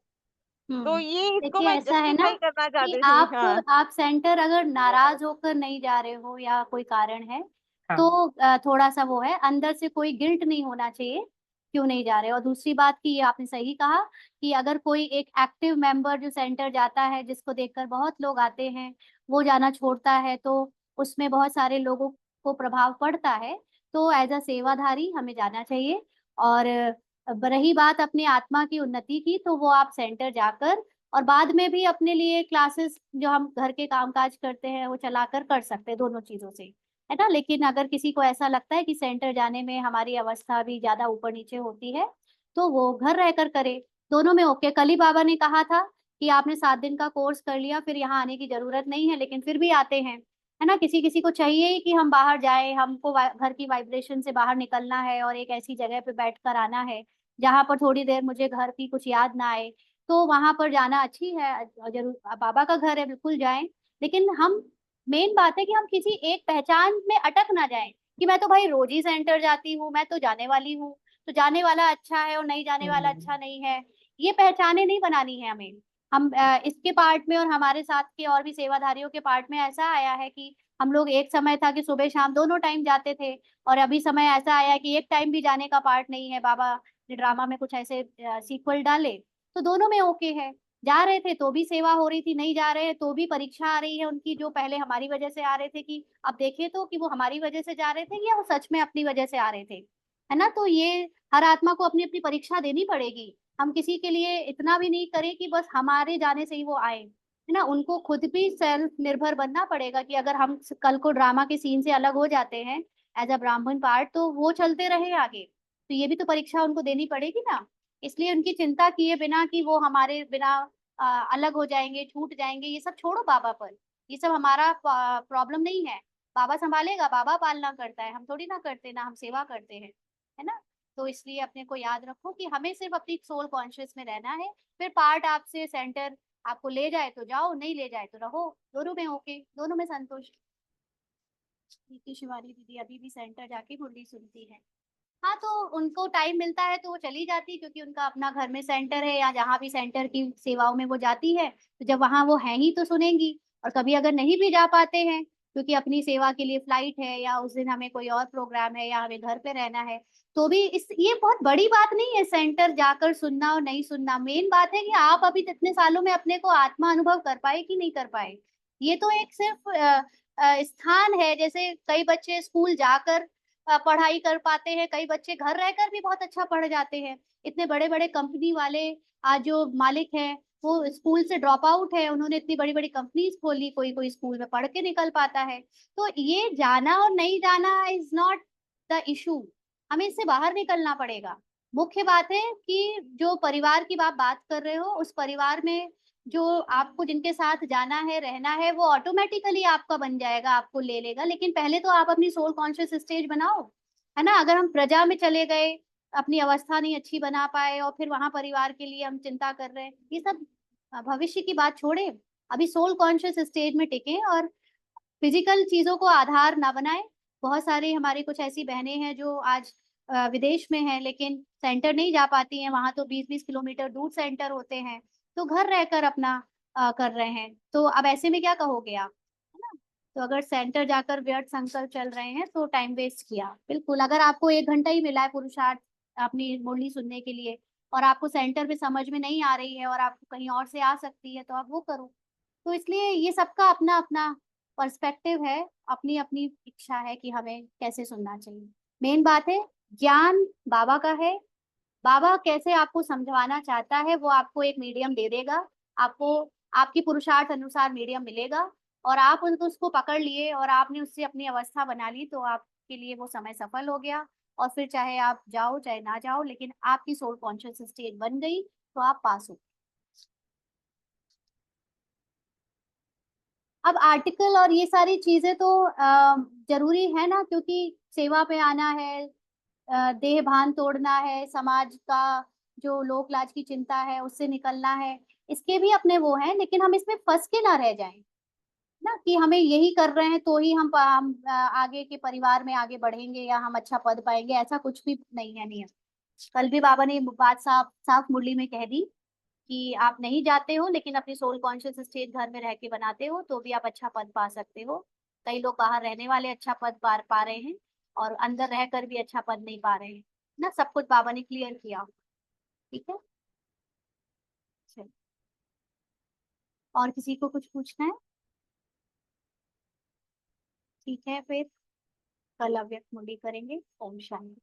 तो ये इसको देखिए मैं ऐसा है ना जस्टिफाई करना कि चाहती थी, आप हाँ। आप सेंटर अगर नाराज होकर नहीं जा रहे हो या कोई कारण है, हाँ। तो थोड़ा सा वो है, अंदर से कोई गिल्ट नहीं होना चाहिए क्यों नहीं जा रहे। और दूसरी बात की, ये आपने सही कहा कि अगर कोई एक एक्टिव मेंबर जो सेंटर जाता है, जिसको देखकर बहुत लोग आते हैं, वो जाना छोड़ता है, तो उसमें बहुत सारे लोगों को प्रभाव पड़ता है। तो एज अ सेवाधारी हमें जाना चाहिए। और रही बात अपनी आत्मा की उन्नति की, तो वो आप सेंटर जाकर और बाद में भी अपने लिए क्लासेस जो हम घर के कामकाज करते हैं वो चलाकर कर सकते हैं, दोनों चीजों से, है ना। लेकिन अगर किसी को ऐसा लगता है कि सेंटर जाने में हमारी अवस्था भी ज्यादा ऊपर नीचे होती है, तो वो घर रहकर करे। दोनों में ओके। कल ही बाबा ने कहा था कि आपने 7 दिन का कोर्स कर लिया, फिर यहाँ आने की जरूरत नहीं है, लेकिन फिर भी आते हैं, है ना। किसी किसी को चाहिए ही कि हम बाहर जाएं, हमको घर की वाइब्रेशन से बाहर निकलना है और एक ऐसी जगह पे बैठ कर आना है जहाँ पर थोड़ी देर मुझे घर की कुछ याद ना आए। तो वहां पर जाना अच्छी है, जरूर बाबा का घर है, बिल्कुल जाएं। लेकिन हम, मेन बात है कि हम किसी एक पहचान में अटक ना जाएं कि मैं तो भाई रोज ही सेंटर जाती हूँ, मैं तो जाने वाली हूँ, तो जाने वाला अच्छा है और नहीं जाने वाला अच्छा नहीं है। ये पहचाने नहीं बनानी है हमें। हम इसके पार्ट में और हमारे साथ के और भी सेवाधारियों के पार्ट में ऐसा आया है कि हम लोग, एक समय था कि सुबह शाम दोनों टाइम जाते थे, और अभी समय ऐसा आया कि एक टाइम भी जाने का पार्ट नहीं है। बाबा ने ड्रामा में कुछ ऐसे सीक्वल डाले, तो दोनों में ओके है। जा रहे थे तो भी सेवा हो रही थी, नहीं जा रहे हैं तो भी परीक्षा आ रही है उनकी, जो पहले हमारी वजह से आ रहे थे कि अब देखे तो कि वो हमारी वजह से जा रहे थे या वो सच में अपनी वजह से आ रहे थे, है ना। तो ये हर आत्मा को अपनी अपनी परीक्षा देनी पड़ेगी। हम किसी के लिए इतना भी नहीं करें कि बस हमारे जाने से ही वो आए, है ना। उनको खुद भी सेल्फ निर्भर बनना पड़ेगा कि अगर हम कल को ड्रामा के सीन से अलग हो जाते हैं एज अ ब्राह्मण पार्ट, तो वो चलते रहे आगे, तो ये भी तो परीक्षा उनको देनी पड़ेगी ना। इसलिए उनकी चिंता किए बिना कि वो हमारे बिना अलग हो जाएंगे, छूट जाएंगे, ये सब छोड़ो बाबा पर। ये सब हमारा प्रॉब्लम नहीं है। बाबा संभालेगा, बाबा पालना करता है, हम थोड़ी ना करते, ना हम सेवा करते हैं, है ना। तो इसलिए अपने को याद रखो कि हमें सिर्फ अपनी सोल कॉन्शियस में रहना है। फिर पार्ट आपसे सेंटर आपको ले जाए तो जाओ, नहीं ले जाए तो रहो, दोनों में ओके, दोनों में संतुष्ट। ठीक है, शिवानी दीदी अभी भी सेंटर जाके मुरली सुनती है। हाँ, तो उनको टाइम मिलता है तो वो चली जाती, क्योंकि उनका अपना घर में सेंटर है, या जहाँ भी सेंटर की सेवाओं में वो जाती है, तो जब वहाँ वो है ही तो सुनेंगी। और कभी अगर नहीं भी जा पाते हैं, क्योंकि अपनी सेवा के लिए फ्लाइट है, या उस दिन हमें कोई और प्रोग्राम है, या हमें घर पे रहना है, तो भी इस ये बहुत बड़ी बात नहीं है सेंटर जाकर सुनना और नहीं सुनना। मेन बात है कि आप अभी इतने सालों में अपने को आत्मा अनुभव कर पाए कि नहीं कर पाए। ये तो एक सिर्फ स्थान है। जैसे कई बच्चे स्कूल जाकर पढ़ाई कर पाते हैं, कई बच्चे घर रहकर भी बहुत अच्छा पढ़ जाते हैं। इतने बड़े बड़े कंपनी वाले आज जो मालिक हैं, वो स्कूल से ड्रॉप आउट है, उन्होंने इतनी बड़ी बड़ी कंपनीज खोली, कोई कोई स्कूल में पढ़ के निकल पाता है। तो ये जाना और नहीं जाना इज नॉट द इशू, हमें इससे बाहर निकलना पड़ेगा। मुख्य बात है कि जो परिवार की आप बात कर रहे हो, उस परिवार में जो आपको जिनके साथ जाना है, रहना है, वो ऑटोमेटिकली आपका बन जाएगा, आपको ले लेगा। लेकिन पहले तो आप अपनी सोल कॉन्शियस स्टेज बनाओ, है ना। अगर हम प्रजा में चले गए, अपनी अवस्था नहीं अच्छी बना पाए, और फिर वहां परिवार के लिए हम चिंता कर रहे हैं, ये सब भविष्य की बात छोड़े, अभी सोल कॉन्शियस स्टेज में टिके और फिजिकल चीजों को आधार ना बनाए। बहुत सारी हमारी कुछ ऐसी बहनें हैं जो आज विदेश में हैं, लेकिन सेंटर नहीं जा पाती हैं, वहां तो 20-20 किलोमीटर दूर सेंटर होते हैं, तो घर रहकर अपना कर रहे हैं। तो अब ऐसे में क्या कहोगे आप, है ना। तो अगर सेंटर जाकर व्यर्थ संकल्प चल रहे हैं तो टाइम वेस्ट किया। बिल्कुल, अगर आपको 1 घंटा ही मिला है पुरुषार्थ अपनी मुरली सुनने के लिए, और आपको सेंटर में समझ में नहीं आ रही है, और आपको कहीं और से आ सकती है, तो आप वो करो। तो इसलिए ये सबका अपना अपना पर्सपेक्टिव है, अपनी अपनी इच्छा है कि हमें कैसे सुनना चाहिए। मेन बात है, ज्ञान बाबा का है। बाबा कैसे आपको समझवाना चाहता है, वो आपको एक मीडियम दे देगा, आपको आपकी पुरुषार्थ अनुसार मीडियम मिलेगा, और आप उसको पकड़ लिए और आपने उससे अपनी अवस्था बना ली, तो आपके लिए वो समय सफल हो गया। और फिर चाहे आप जाओ चाहे ना जाओ, लेकिन आपकी सोल कॉन्शियस स्टेट बन गई, तो आप पास हो। अब आर्टिकल और ये सारी चीजें तो जरूरी है ना, क्योंकि सेवा पे आना है, देह भान तोड़ना है, समाज का जो लोक लाज की चिंता है उससे निकलना है, इसके भी अपने वो हैं। लेकिन हम इसमें फंस के ना रह जाएं ना, कि हमें यही कर रहे हैं तो ही हम आगे के परिवार में आगे बढ़ेंगे या हम अच्छा पद पाएंगे, ऐसा कुछ भी नहीं है नियम। कल भी बाबा ने बात साफ साफ मुरली में कह दी कि आप नहीं जाते हो, लेकिन अपनी सोल कॉन्शियस स्टेट घर में रह के बनाते हो, तो भी आप अच्छा पद पा सकते हो। कई लोग बाहर रहने वाले अच्छा पद पा रहे हैं, और अंदर रहकर भी अच्छा पद नहीं पा रहे हैं। ना, सब कुछ बाबा ने क्लियर किया। ठीक है, चलिए। और किसी को कुछ पूछना है? ठीक है, फिर कल अव्यक्त मुरली करेंगे। ओम शांति।